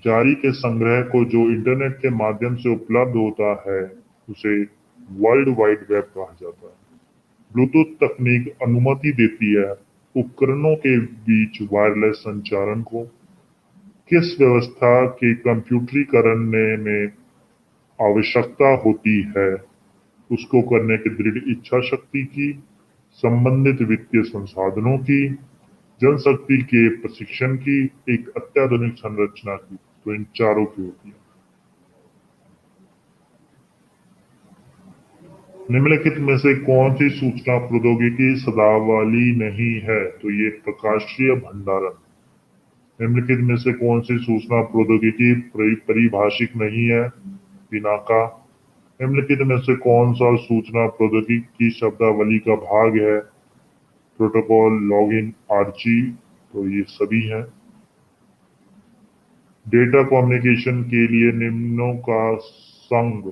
जानकारी के संग्रह को जो इंटरनेट के माध्यम से उपलब्ध होता है उसे वर्ल्ड वाइड वेब कहा जाता है। ब्लूटूथ तकनीक अनुमति देती है उपकरणों के बीच वायरलेस संचारण को। किस व्यवस्था के कंप्यूटरीकरण में आवश्यकता होती है उसको करने की दृढ़ इच्छा शक्ति की, संबंधित वित्तीय संसाधनों की, जनशक्ति के प्रशिक्षण की, एक अत्याधुनिक संरचना की। तो इन चारों की होती है। निम्नलिखित में से कौन सी सूचना प्रौद्योगिकी सदावाली नहीं है? तो ये प्रकाशीय भंडारण। निम्नलिखित में से कौन सी सूचना प्रौद्योगिकी परिभाषिक नहीं है? पिनाका। निम्नलिखित में से कौन सा सूचना प्रौद्योगिकी की शब्दावली का भाग है? Protocol, login, Archie. तो ये सभी हैं। डेटा कम्युनिकेशन के लिए निम्नों का संघ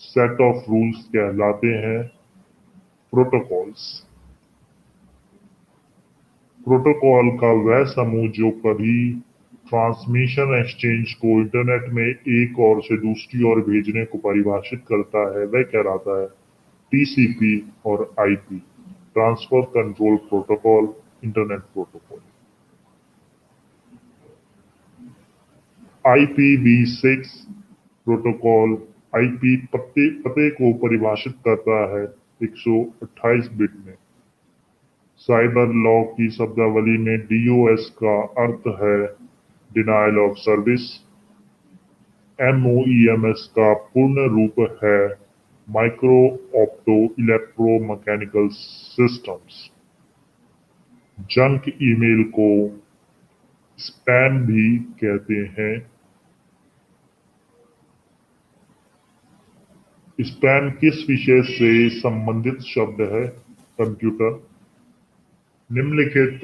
सेट ऑफ रूल्स कहलाते हैं प्रोटोकॉल्स। प्रोटोकॉल का वह समूह जो कभी ट्रांसमिशन एक्सचेंज को इंटरनेट में एक ओर से दूसरी ओर भेजने को परिभाषित करता है वह कहलाता है टीसीपी और IP, transfer control protocol, internet protocol. IPv6 protocol IP पते को परिभाषित करता है 128 बिट में। साइबर लॉ की शब्दावली में DOS का अर्थ है डिनायल ऑफ सर्विस। MOEMS का पूर्ण रूप है micro opto electromechanical systems. Junk email को स्पैम भी कहते हैं। स्पैम किस विषय से संबंधित शब्द है? कंप्यूटर। निम्नलिखित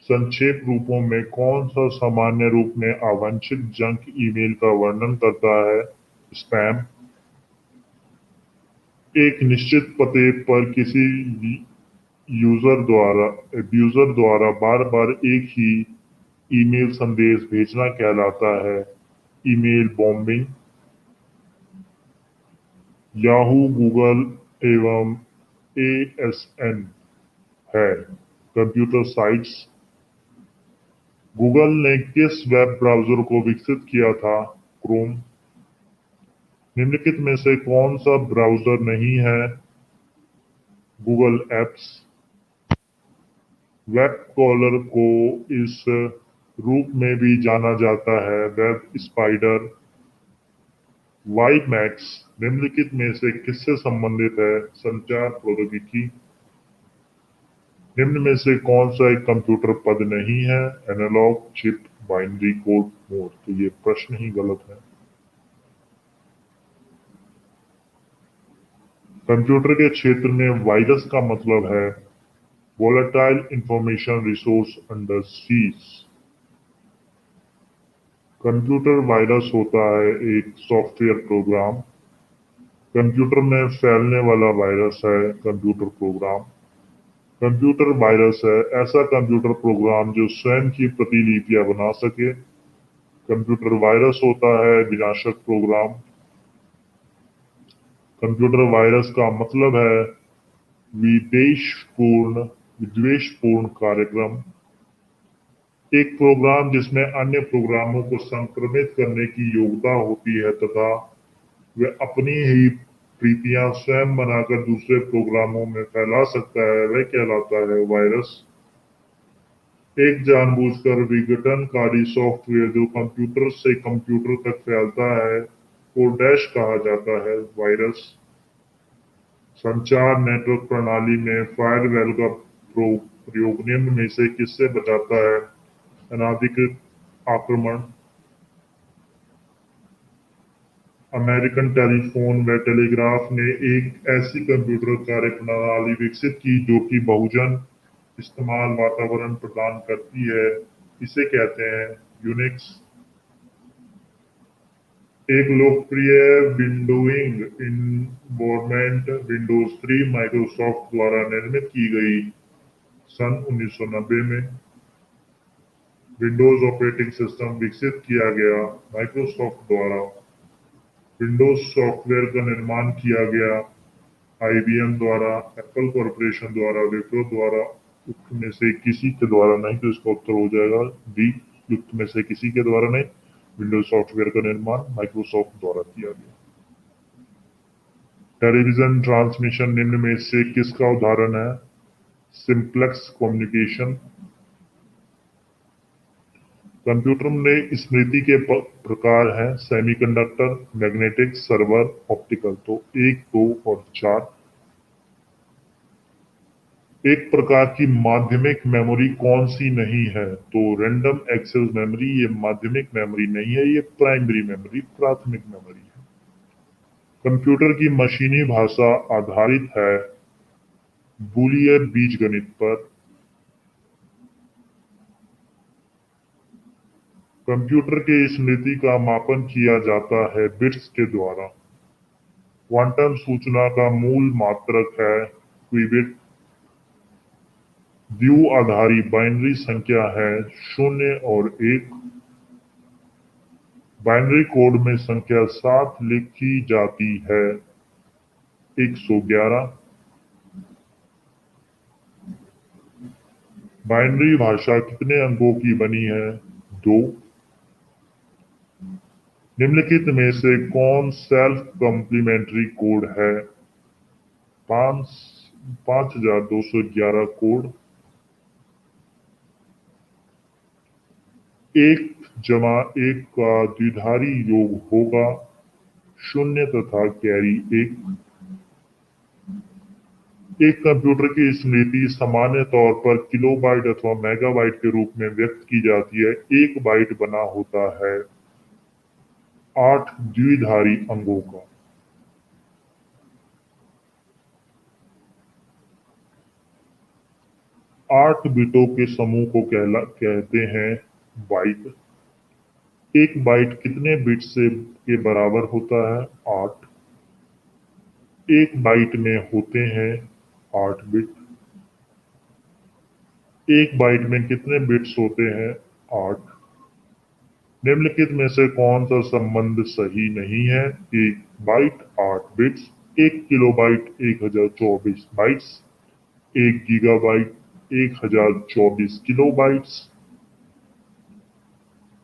संक्षेप रूपों में कौन सा सामान्य रूप में अवांछित जंक ईमेल का वर्णन करता है? स्पैम। एक निश्चित पते पर किसी अब्यूजर द्वारा बार बार एक ही ईमेल संदेश भेजना कहलाता है ईमेल बॉम्बिंग। याहू, गूगल एवं ASN है कंप्यूटर साइट्स। गूगल ने किस वेब ब्राउज़र को विकसित किया था? क्रोम। निम्नलिखित में से कौन सा ब्राउज़र नहीं है? Google apps. वेब क्रॉलर को इस रूप में भी जाना जाता है वेब स्पाइडर। वाईमैक्स निम्नलिखित में से किससे संबंधित है? संचार प्रौद्योगिकी। निम्न में से कौन सा एक कंप्यूटर पद नहीं है? Analogue, chip, binary code, mode. तो ये प्रश्न ही गलत है। कंप्यूटर के क्षेत्र में वायरस का मतलब है volatile information resource under seize. Computer virus होता है एक सॉफ्टवेयर प्रोग्राम। कंप्यूटर में फैलने वाला वायरस है कंप्यूटर प्रोग्राम। कंप्यूटर वायरस है ऐसा कंप्यूटर प्रोग्राम जो स्वयं की प्रतिलिपियां बना सके। कंप्यूटर वायरस होता है विनाशक प्रोग्राम। कंप्यूटर वायरस का मतलब है विद्वेषपूर्ण कार्यक्रम। एक प्रोग्राम जिसमें अन्य प्रोग्रामों को संक्रमित करने की योग्यता होती है तथा वह अपनी ही प्रीतियां स्वयं बनाकर दूसरे प्रोग्रामों में फैला सकता है वह कहलाता है वायरस। एक जानबूझकर विघटनकारी सॉफ्टवेयर जो कंप्यूटर से कंप्यूटर तक फैलता है को डैश कहा जाता है वायरस। संचार नेटवर्क प्रणाली में फायरवॉल का प्रयोग निम्न में से किससे बचाता है? अनाधिकृत आक्रमण। अमेरिकन टेलीफोन व टेलीग्राफ ने एक ऐसी कंप्यूटर कार्यप्रणाली विकसित की जो कि बहुजन इस्तेमाल वातावरण प्रदान करती है। इसे कहते हैं यूनिक्स। एक लोकप्रिय विंडोइंग इन्वायरमेंट विंडोज 3 माइक्रोसॉफ्ट द्वारा निर्मित की गई सन 1990 में। विंडोज ऑपरेटिंग सिस्टम विकसित किया गया माइक्रोसॉफ्ट द्वारा। विंडोज सॉफ्टवेयर का निर्माण किया गया आईबीएम द्वारा, एप्पल कॉरपोरेशन द्वारा, विप्रो द्वारा, युक्त में से किसी के द्वारा नहीं। तो इसका उत्तर हो जाएगा डी, युक्त में से किसी के द्वारा नहीं। विंडोज सॉफ्टवेयर का निर्माण माइक्रोसॉफ्ट द्वारा किया गया। टेलीविजन ट्रांसमिशन निम्न में से किसका उदाहरण है? Simplex communication. कंप्यूटर में स्मृति के प्रकार हैं सेमीकंडक्टर, मैग्नेटिक, सर्वर, ऑप्टिकल। तो 1, 2 और 4। एक प्रकार की माध्यमिक मेमोरी कौन सी नहीं है? तो रैंडम एक्सेस मेमोरी। ये माध्यमिक मेमोरी नहीं है, ये प्राइमरी मेमोरी, प्राथमिक मेमोरी है। कंप्यूटर की मशीनी भाषा आधारित है बूलियन बीजगणित पर। कंप्यूटर के स्मृति का मापन किया जाता है बिट्स के द्वारा। क्वांटम सूचना का मूल मात्रक है क्यूबिट। द्विआधारी बाइनरी संख्या है 0 और 1। बाइनरी कोड में संख्या 7 लिखी जाती है 111। बाइनरी भाषा कितने अंकों की बनी है? 2। निम्नलिखित में से कौन सेल्फ कॉम्प्लीमेंट्री कोड है? 5211 कोड। 1 + 1 का द्विधारी योग होगा 0 तथा कैरी 1। एक कंप्यूटर की स्मृति सामान्य तौर पर किलोबाइट अथवा मेगाबाइट के रूप में व्यक्त की जाती है। 1 बाइट बना होता है 8 द्विधारी अंकों का। आठ बिटों के समूह को कहते हैं बाइट। एक बाइट कितने बिट से के बराबर होता है? 8। एक बाइट में होते हैं 8 बिट। एक बाइट में कितने बिट्स होते हैं? 8। निम्नलिखित में से कौन सा संबंध सही नहीं है? 1 byte 8 bits, 1 kilobyte 1024 bytes, 1 gigabyte 1024 kilobytes,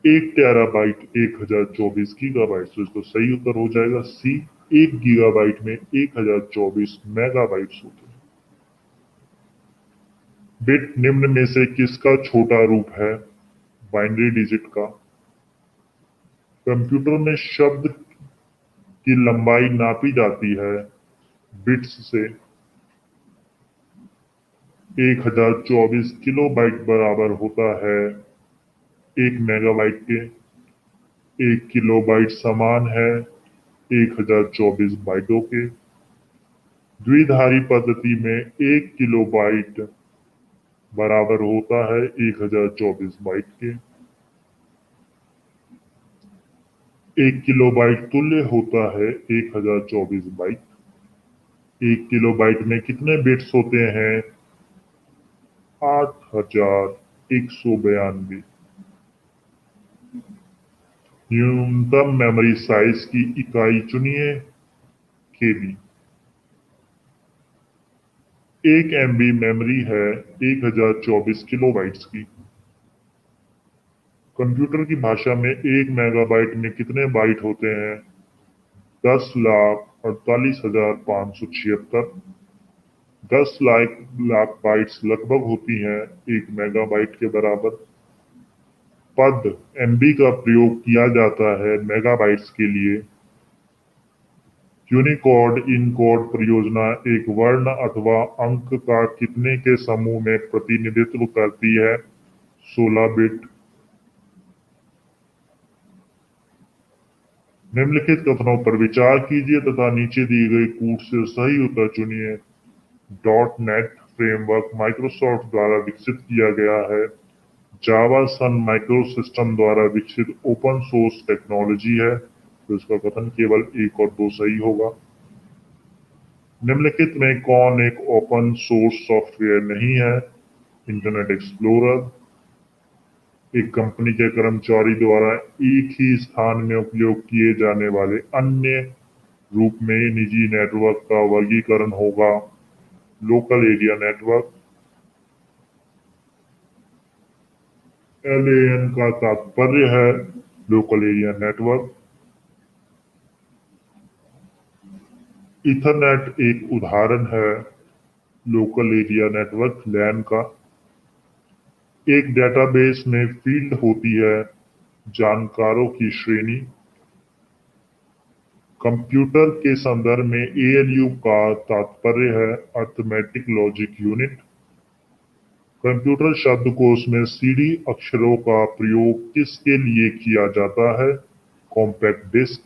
1 terabyte 1024 gigabytes. तो इसका सही उत्तर हो जाएगा सी, 1 गीगाबाइट में 1024 मेगाबाइट्स होते हैं। बिट निम्न में से किसका छोटा रूप है? बाइनरी डिजिट का। कंप्यूटर में शब्द की लंबाई नापी जाती है बिट्स से। 1024 किलोबाइट बराबर होता है 1 मेगाबाइट के। 1 किलोबाइट समान है 1024 बाइटों के। द्विधारी पद्धति में 1 किलोबाइट बराबर होता है 1024 बाइट के। 1 किलोबाइट तुल्य होता है 1024 बाइट। 1 किलोबाइट में कितने बिट्स होते हैं? 8192। न्यूनतम मेमोरी साइज की इकाई चुनिए। केबी। 1 MB मेमोरी है 1024 किलोबाइट्स की। कंप्यूटर की भाषा में 1 मेगाबाइट में कितने बाइट होते हैं? 10,48,576। 10 लाख बाइट्स लगभग होती हैं 1 मेगाबाइट के बराबर। पद MB का प्रयोग किया जाता है मेगाबाइट्स के लिए। यूनिकोड इनकोड परियोजना एक वर्ण अथवा अंक का कितने के समूह में प्रतिनिधित्व करती है? 16 बिट। निम्नलिखित कथनों पर विचार कीजिए तथा नीचे दी गई कूट से सही उत्तर चुनिए। .NET फ्रेमवर्क माइक्रोसॉफ्ट द्वारा विकसित किया गया है। जावा सन माइक्रो सिस्टम द्वारा विकसित ओपन सोर्स टेक्नोलॉजी है। तो इसका कथन केवल 1 और 2 सही होगा। निम्नलिखित में कौन एक ओपन सोर्स सॉफ्टवेयर नहीं है? इंटरनेट एक्सप्लोरर, एक कंपनी के कर्मचारी द्वारा एक ही स्थान में उपयोग किए जाने वाले अन्य रूप में निजी नेटवर्क का वर्गीकरण होगा लोकल एरिया नेटवर्क। LAN का तात्पर्य है लोकल एरिया नेटवर्क। ईथरनेट एक उदाहरण है लोकल एरिया नेटवर्क LAN का। एक डेटाबेस में फील्ड होती है जानकारों की श्रेणी। कंप्यूटर के संदर्भ में ALU का तात्पर्य है अर्थमेटिक लॉजिक यूनिट। कंप्यूटर शब्दकोश में CD अक्षरों का प्रयोग किसके लिए किया जाता है? Compact disc.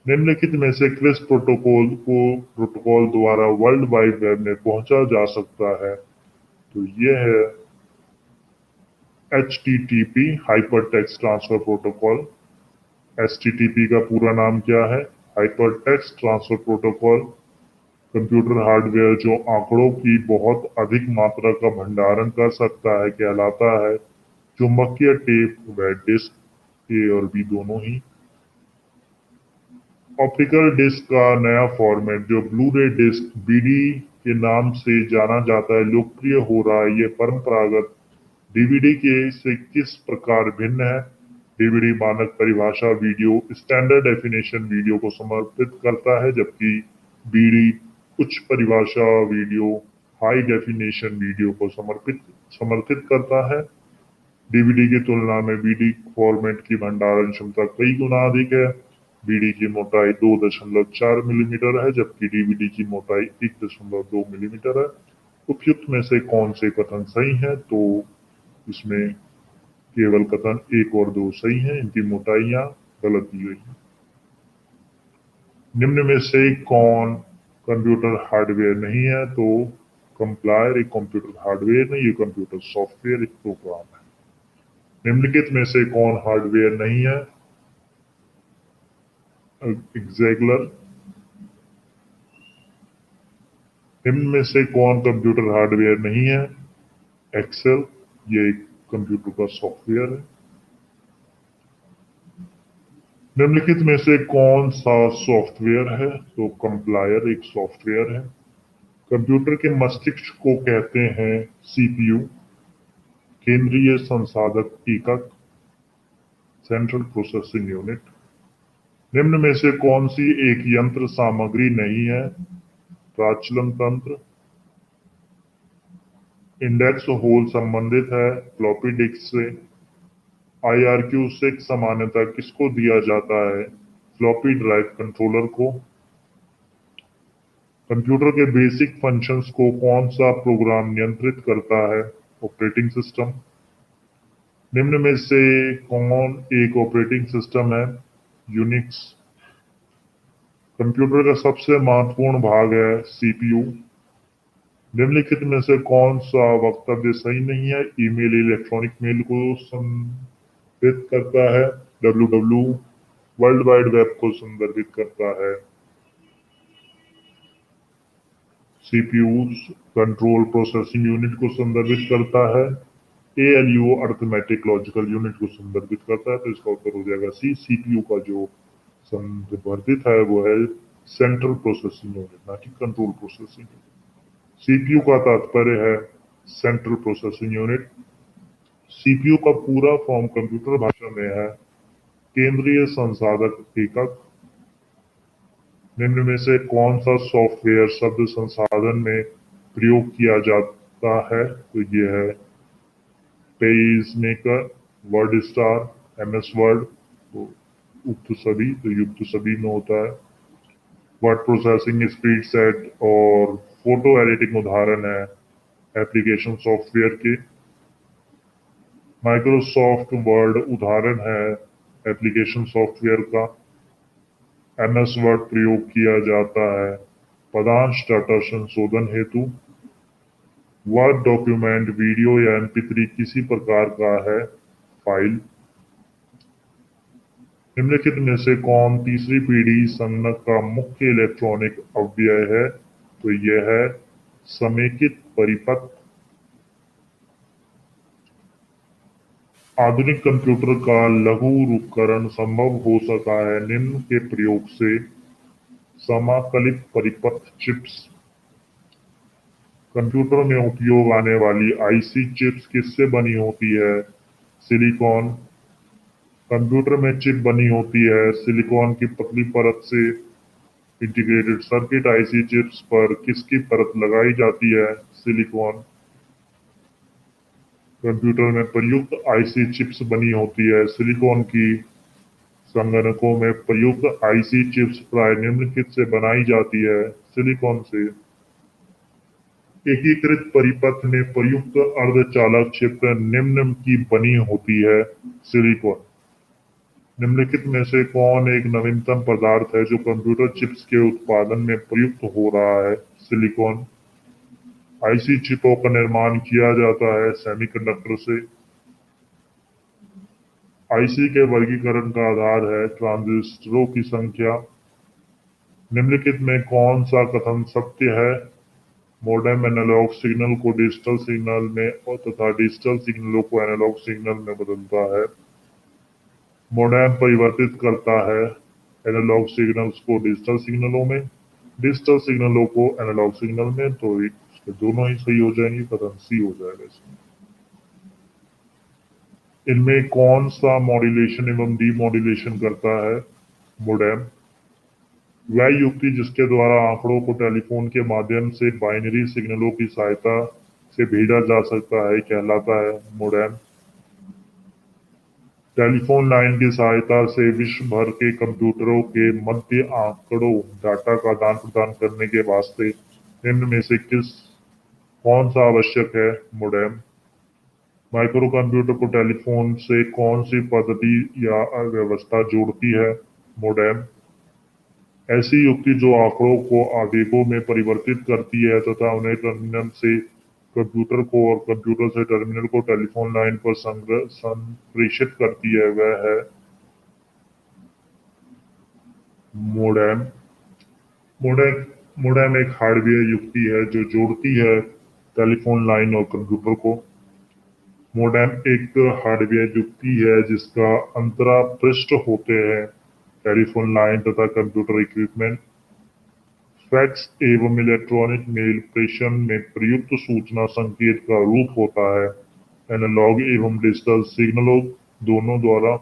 निम्नलिखित में से किस प्रोटोकॉल द्वारा वर्ल्ड वाइड वेब में पहुंचा जा सकता है? तो यह है HTTP hypertext transfer protocol. HTTP का पूरा नाम क्या है? Hypertext transfer protocol. Computer hardware जो आंकड़ों की बहुत अधिक मात्रा का भंडारण कर सकता है कहलाता है चुंबकीय टेप व डिस्क, ए और बी दोनों ही। ऑप्टिकल डिस्क का नया फॉर्मेट जो ब्लू रे डिस्क BD के नाम से जाना जाता है लोकप्रिय हो रहा है। ये परंपरागत DVD के से किस प्रकार भिन्न है? DVD मानक परिभाषा वीडियो स्टैंडर्ड डेफिनेशन वीडियो को समर्पित करता है जबकि BD उच्च परिभाषा वीडियो हाई डेफिनेशन वीडियो को समर्थित करता है। DVD की तुलना में BD फॉर्मेट की भंडारण क्षमता कई गुना अधिक है। BD की मोटाई 2.4 मिलीमीटर है जबकि DVD की मोटाई 1.2 मिलीमीटर है। उपयुक्त में से कौन से कथन सही है? तो इसमें केवल कथन 1 और 2 सही हैं, इनकी मोटाइयां गलत दी गई हैं। निम्न में से कौन कंप्यूटर हार्डवेयर नहीं है? तो कंप्लायर एक कंप्यूटर हार्डवेयर नहीं, ये कंप्यूटर सॉफ्टवेयर एक प्रोग्राम है। निम्नलिखित में से कौन हार्डवेयर नहीं है? एग्जैगलर। निम्न में से कौन कंप्यूटर हार्डवेयर नहीं है? एक्सेल, ये एक कंप्यूटर का सॉफ्टवेयर है। निम्नलिखित में से कौन सा सॉफ्टवेयर है? तो कंप्लायर एक सॉफ्टवेयर है। कंप्यूटर के मस्तिष्क को कहते हैं CPU, केंद्रीय संसाधक एकक, सेंट्रल प्रोसेसिंग यूनिट। निम्न में से कौन सी एक यंत्र सामग्री नहीं है? प्राचलन तंत्र। इंडेक्स होल संबंधित है फ्लॉपी डिस्क से। IRQ6 सामान्यतः किसको दिया जाता है? फ्लॉपी ड्राइव कंट्रोलर को। कंप्यूटर के बेसिक फंक्शंस को कौन सा प्रोग्राम नियंत्रित करता है? Operating system. निम्न में से कौन एक ऑपरेटिंग सिस्टम है? यूनिक्स। कंप्यूटर का सबसे महत्वपूर्ण भाग है CPU। निम्नलिखित में से कौन सा वक्तव्य सही नहीं है? ईमेल इलेक्ट्रॉनिक मेल को संदर्भित करता है। WW वर्ल्ड वाइड वेब को संदर्भित करता है। CPU कंट्रोल प्रोसेसिंग यूनिट को संदर्भित करता है। ALU अर्थमेटिक लॉजिकल यूनिट को संदर्भित करता है। तो इसका उत्तर हो जाएगा C। CPU का जो संदर्भित है वो है सेंट्रल प्रोसेसिंग यूनिट, ना कि कंट्रोल प्रोसेसिंग यूनिट। CPU का तात्पर्य है सेंट्रल प्रोसेसिंग यूनिट। CPU का पूरा फॉर्म कंप्यूटर भाषा में है केंद्रीय संसाधक एकक। निम्न में से कौन सा सॉफ्टवेयर शब्द संसाधन में प्रयोग किया जाता है? तो ये है PageMaker, word star, MS word. तो उक्त सभी, तो युक्त सभी में होता है। वर्ड प्रोसेसिंग स्पीड सेट और फोटो एडिटिंग उदाहरण है एप्लीकेशन सॉफ्टवेयर के। माइक्रोसॉफ्ट वर्ड उदाहरण है एप्लीकेशन सॉफ्टवेयर का। MS वर्ड प्रयोग किया जाता है पदांश डाटा संशोधन हेतु। वर्ड डॉक्यूमेंट वीडियो या MP3 किसी प्रकार का है फाइल। निम्नलिखित में से कौन तीसरी पीढ़ी संगणक का मुख्य इलेक्ट्रॉनिक अवयव है? तो यह है समेकित परिपथ। आधुनिक कंप्यूटर का लघु रूपकरण संभव हो सका है निम्न के प्रयोग से। समाकलित परिपथ चिप्स। कंप्यूटर में उपयोग आने वाली आईसी चिप्स किससे बनी होती है? सिलिकॉन। कंप्यूटर में चिप बनी होती है सिलिकॉन की पतली परत से। इंटीग्रेटेड सर्किट आईसी चिप्स पर किसकी परत लगाई जाती है? सिलिकॉन। कंप्यूटर में प्रयुक्त आईसी चिप्स बनी होती है सिलिकॉन की। संगणकों में प्रयुक्त आईसी चिप्स प्राय निम्नलिखित से बनाई जाती है? सिलिकॉन से। एकीकृत परिपथ में प्रयुक्त अर्धचालक क्षेत्र निम्न की बनी होती है? सिलिकॉन। निम्नलिखित में से कौन एक नवीनतम पदार्थ है जो कंप्यूटर चिप्स के उत्पादन में प्रयुक्त हो रहा है? सिलिकॉन। आईसी चिपों का निर्माण किया जाता है सेमीकंडक्टर से। आईसी के वर्गीकरण का आधार है ट्रांजिस्टरों की संख्या। निम्नलिखित में कौन सा कथन सत्य है? मॉडेम एनालॉग सिग्नल को डिजिटल सिग्नल में और तथा डिजिटल सिग्नलों को एनालॉग सिग्नल में बदलता है। मॉडेम परिवर्तित करता है एनालॉग सिग्नल्स को डिजिटल सिग्नलों में, डिजिटल सिग्नलों को एनालॉग सिग्नल में। तो इसके दोनों ही सही हो जाएंगे, कथन सी हो जाएगा इसमें। इनमें कौन सा मॉड्यूलेशन एवं डीमॉड्यूलेशन करता है? मॉडेम। वह युक्ति जिसके द्वारा आंकड़ों को टेलीफोन के माध्यम से बाइनरी सिग्नलों की सहायता से भेजा जा सकता है कहलाता है मॉडेम। टेलीफोन लाइन की सहायता से विश्व भर के कंप्यूटरों के मध्य आंकड़ों डाटा का आदान प्रदान करने के वास्ते निम्न में से कौन सा आवश्यक है? मॉडेम। माइक्रो कंप्यूटर को टेलीफोन से कौन सी पद्धति या व्यवस्था जोड़ती है? मॉडेम। ऐसी युक्ति जो आंकड़ों को आवेगों में परिवर्तित करती है तथा उन्हें टर्मिनल से कंप्यूटर को और कंप्यूटर से टर्मिनल को टेलीफोन लाइन पर संप्रेषित करती है, वह है मोडेम। मोडेम मोडेम एक हार्डवेयर युक्ति है जो जोड़ती है टेलीफोन लाइन और कंप्यूटर को। मोडेम एक हार्डवेयर युक्ति है जिसका अंतरा पृष्ठ होते हैं टेलीफोन लाइन तथा कंप्यूटर इक्विपमेंट। फैक्स एवं इलेक्ट्रॉनिक मेल प्रेषण में प्रयुक्त सूचना संकेत का रूप होता है एनालॉग एवं डिजिटल सिग्नलों दोनों द्वारा।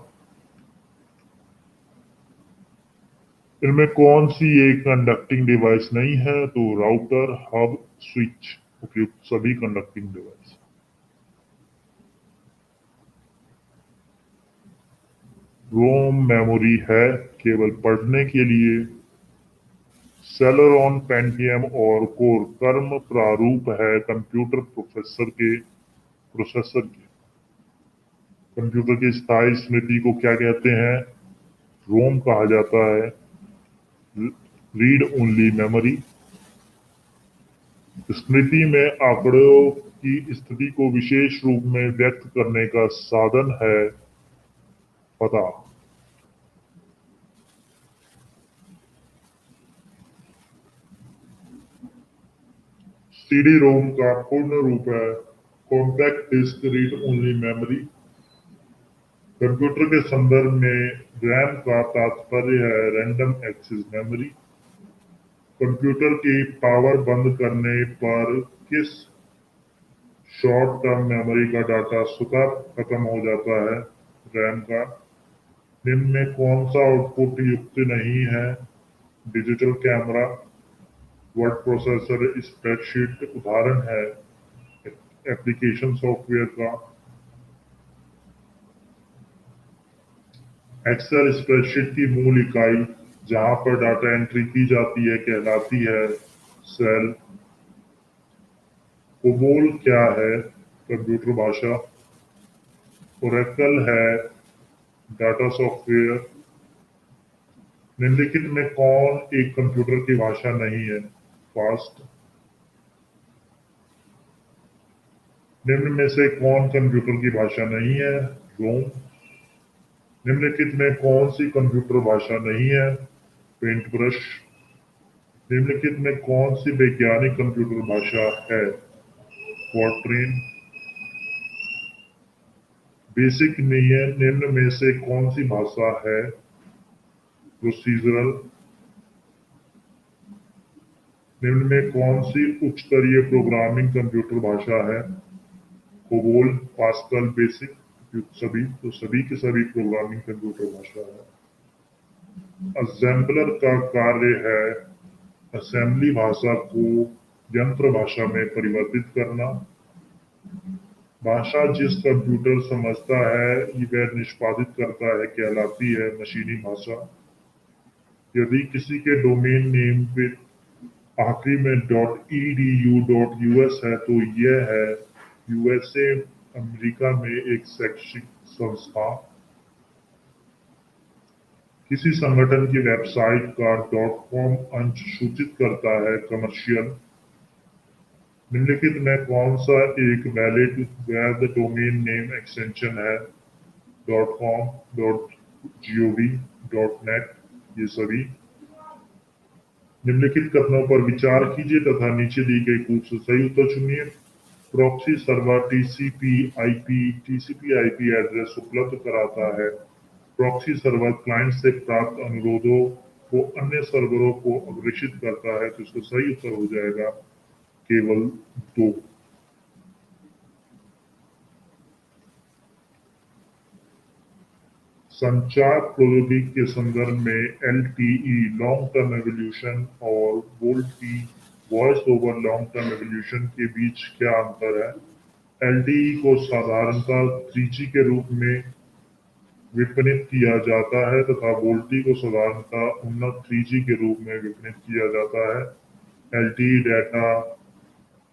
इनमें कौन सी एक कंडक्टिंग डिवाइस नहीं है? तो राउटर, हब, स्विच उपयुक्त सभी कंडक्टिंग डिवाइस। रोम मेमोरी है केवल पढ़ने के लिए। सेलेरॉन, पेंटियम और कोर कर्म प्रारूप है कंप्यूटर प्रोसेसर के। कंप्यूटर की स्थायी स्मृति को क्या कहते हैं? रोम कहा जाता है। Read only memory. स्मृति में आंकड़ों की स्थिति को विशेष रूप में व्यक्त करने का साधन है पता। सीडी रोम का पूर्ण रूप है compact disc read only memory. Computer के संदर्भ में रैम का तात्पर्य है रैंडम एक्सेस मेमोरी। कंप्यूटर की पावर बंद करने पर किस शॉर्ट टर्म मेमोरी का डाटा स्वतः खत्म हो जाता है? रैम का। निम्न में कौन सा आउटपुट युक्त नहीं है? Digital camera, word processor, spreadsheet. उदाहरण है एप्लीकेशन सॉफ्टवेयर का। एक्सेल स्प्रेडशीट की मूल इकाई जहां पर डाटा एंट्री की जाती है कहलाती है सेल। कोबोल क्या है? कंप्यूटर भाषा। ओरेकल है डाटा सॉफ्टवेयर। निम्नलिखित में कौन एक कंप्यूटर की भाषा नहीं है? फास्ट। निम्न में से कौन कंप्यूटर की भाषा नहीं है? रोम। निम्नलिखित में कौन सी कंप्यूटर भाषा नहीं है? Paint brush. निम्नलिखित में कौन सी वैज्ञानिक कंप्यूटर भाषा है? फॉर्ट्रेन। बेसिक निम्न में से कौन सी भाषा है प्रोसीजरल? निम्न में कौन सी उच्च स्तरीय प्रोग्रामिंग कंप्यूटर भाषा है? कोबोल, पास्कल, बेसिक, सभी? तो सभी के सभी प्रोग्रामिंग कंप्यूटर भाषा है। असेंबलर का कार्य है असेंबली भाषा को यंत्र भाषा में परिवर्तित करना। भाषा जिस कंप्यूटर समझता है वह निष्पादित करता है कहलाती है मशीनी भाषा। यदि किसी के डोमेन नेम पे आखिरी में .edu.us है तो यह है यूएसए अमेरिका में एक शैक्षिक संस्था। किसी संगठन की वेबसाइट का .com अंश सूचित करता है कमर्शियल। निम्नलिखित में कौन सा एक वैलिड वैध डोमेन नेम एक्सटेंशन है? .com, .gov, .net, ये सभी। निम्नलिखित कथनों पर विचार कीजिए तथा नीचे दी गई कूद से सही उत्तर चुनिए। Proxy server TCP IP address उपलब्ध कराता है। प्रॉक्सी सर्वर क्लाइंट से प्राप्त अनुरोधों को अन्य सर्वरों को अग्रेषित करता है। तो इसका सही उत्तर हो जाएगा केवल 2। संचार प्रौद्योगिकी के संदर्भ में एलटीई लॉन्ग टर्म एवोल्यूशन और VoLTE voice over long term evolution के बीच क्या अंतर है? एलटीई को साधारणतः 3G के रूप में विपणित किया जाता है तथा वोल्टी को साधारणतः उन्नत 3G के रूप में विपणित किया जाता है। एलटीई डाटा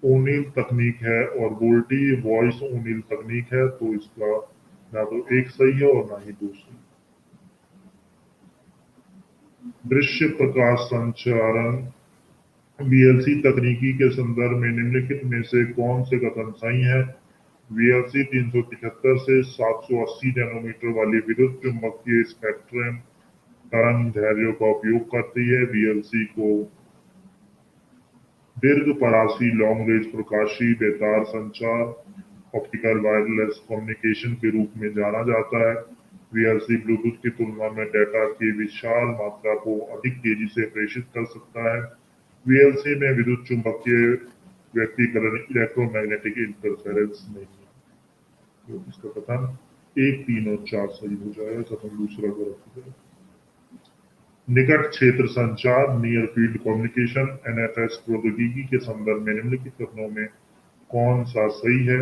ओनिल तकनीक है और वोल्टी वॉइस ओनिल तकनीक है। तो इसका ना तो एक सही है और ना ही दूसरी। दृश्य प्रकाश संचारण वीएलसी तकनीकी के संदर्भ में निम्नलिखित में से कौन से कथन सही है? वीएलसी 375 से 780 नैनोमीटर वाली विद्युत चुम्बकीय स्पेक्ट्रम तरंग दैर्ध्यों का उपयोग करती है। वीएलसी को दीर्घ परासी लॉन्ग रेंज प्रकाशीय बेतार संचार ऑप्टिकल वायरलेस कम्युनिकेशन के रूप में जाना जाता है। वीएलसी ब्लूटूथ की तुलना में डेटा की विशाल मात्रा को अधिक तेजी से प्रेषित कर सकता है। वीएलसी में विद्युत चुम्बकीय व्यक्तिकरण इलेक्ट्रोमैग्नेटिक इंटरफेरेंस नहीं है। तो इसका कथन 1, 3 और 4 सही हो जाएगा। कथन दूसरा गलत हो जाएगा। निकट क्षेत्र संचार नियर फील्ड कम्युनिकेशन एनएफएस प्रौद्योगिकी के संदर्भ में निम्नलिखित कथनों में कौन सा सही है?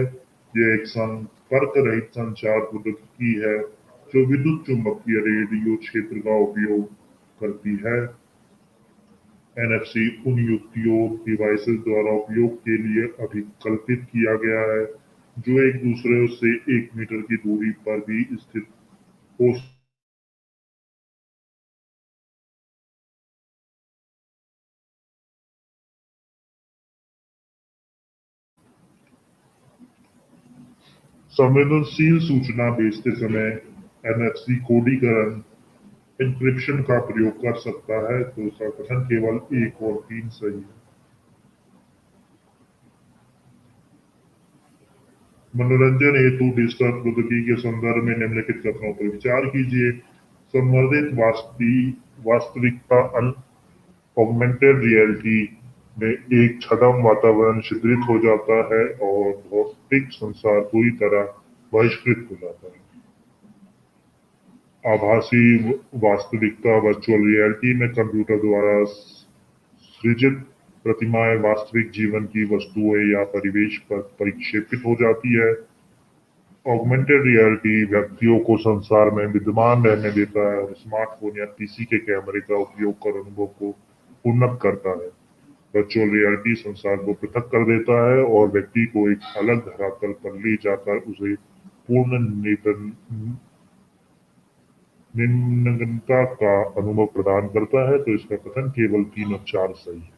यह एक संपर्क रहित संचार प्रौद्योगिकी है जो विद्युत चुम्बकीय रेडियो क्षेत्र का उपयोग करती है। एनएफसी उन युक्तियों डिवाइसेस द्वारा उपयोग के लिए अभिकल्पित किया गया है जो एक दूसरे से 1 मीटर की दूरी पर भी स्थित हो। संवेदनशील सूचना भेजते समय एनएफसी कोडीकरण एन्क्रिप्शन का प्रयोग कर सकता है। तो इसका कथन केवल 1 और 3 सही है। मनोरंजन हेतु डिजिटल प्रौद्योगिकी के संदर्भ में निम्नलिखित कथनों पर विचार कीजिए। संवर्धित वास्तविकता ऑगमेंटेड रियलिटी में एक छद्म वातावरण छिद्रित हो जाता है और भौतिक संसार पूरी तरह बहिष्कृत हो जाता है। आभासी वास्तविकता वर्चुअल रियलिटी में कंप्यूटर द्वारा सृजित प्रतिमाएं वास्तविक जीवन की वस्तुएं या परिवेश पर परिक्षेपित हो जाती है। ऑगमेंटेड रियलिटी व्यक्तियों को संसार में विद्यमान रहने देता है और स्मार्टफोन या पीसी के कैमरे का उपयोग कर अनुभव को उन्नत करता है। वर्चुअल रियलिटी संसार को पृथक कर देता है और व्यक्ति को एक अलग धरातल पर ले जाकर उसे पूर्ण निम्नता का अनुभव प्रदान करता है। तो इसका कथन केवल 3 और 4 सही है।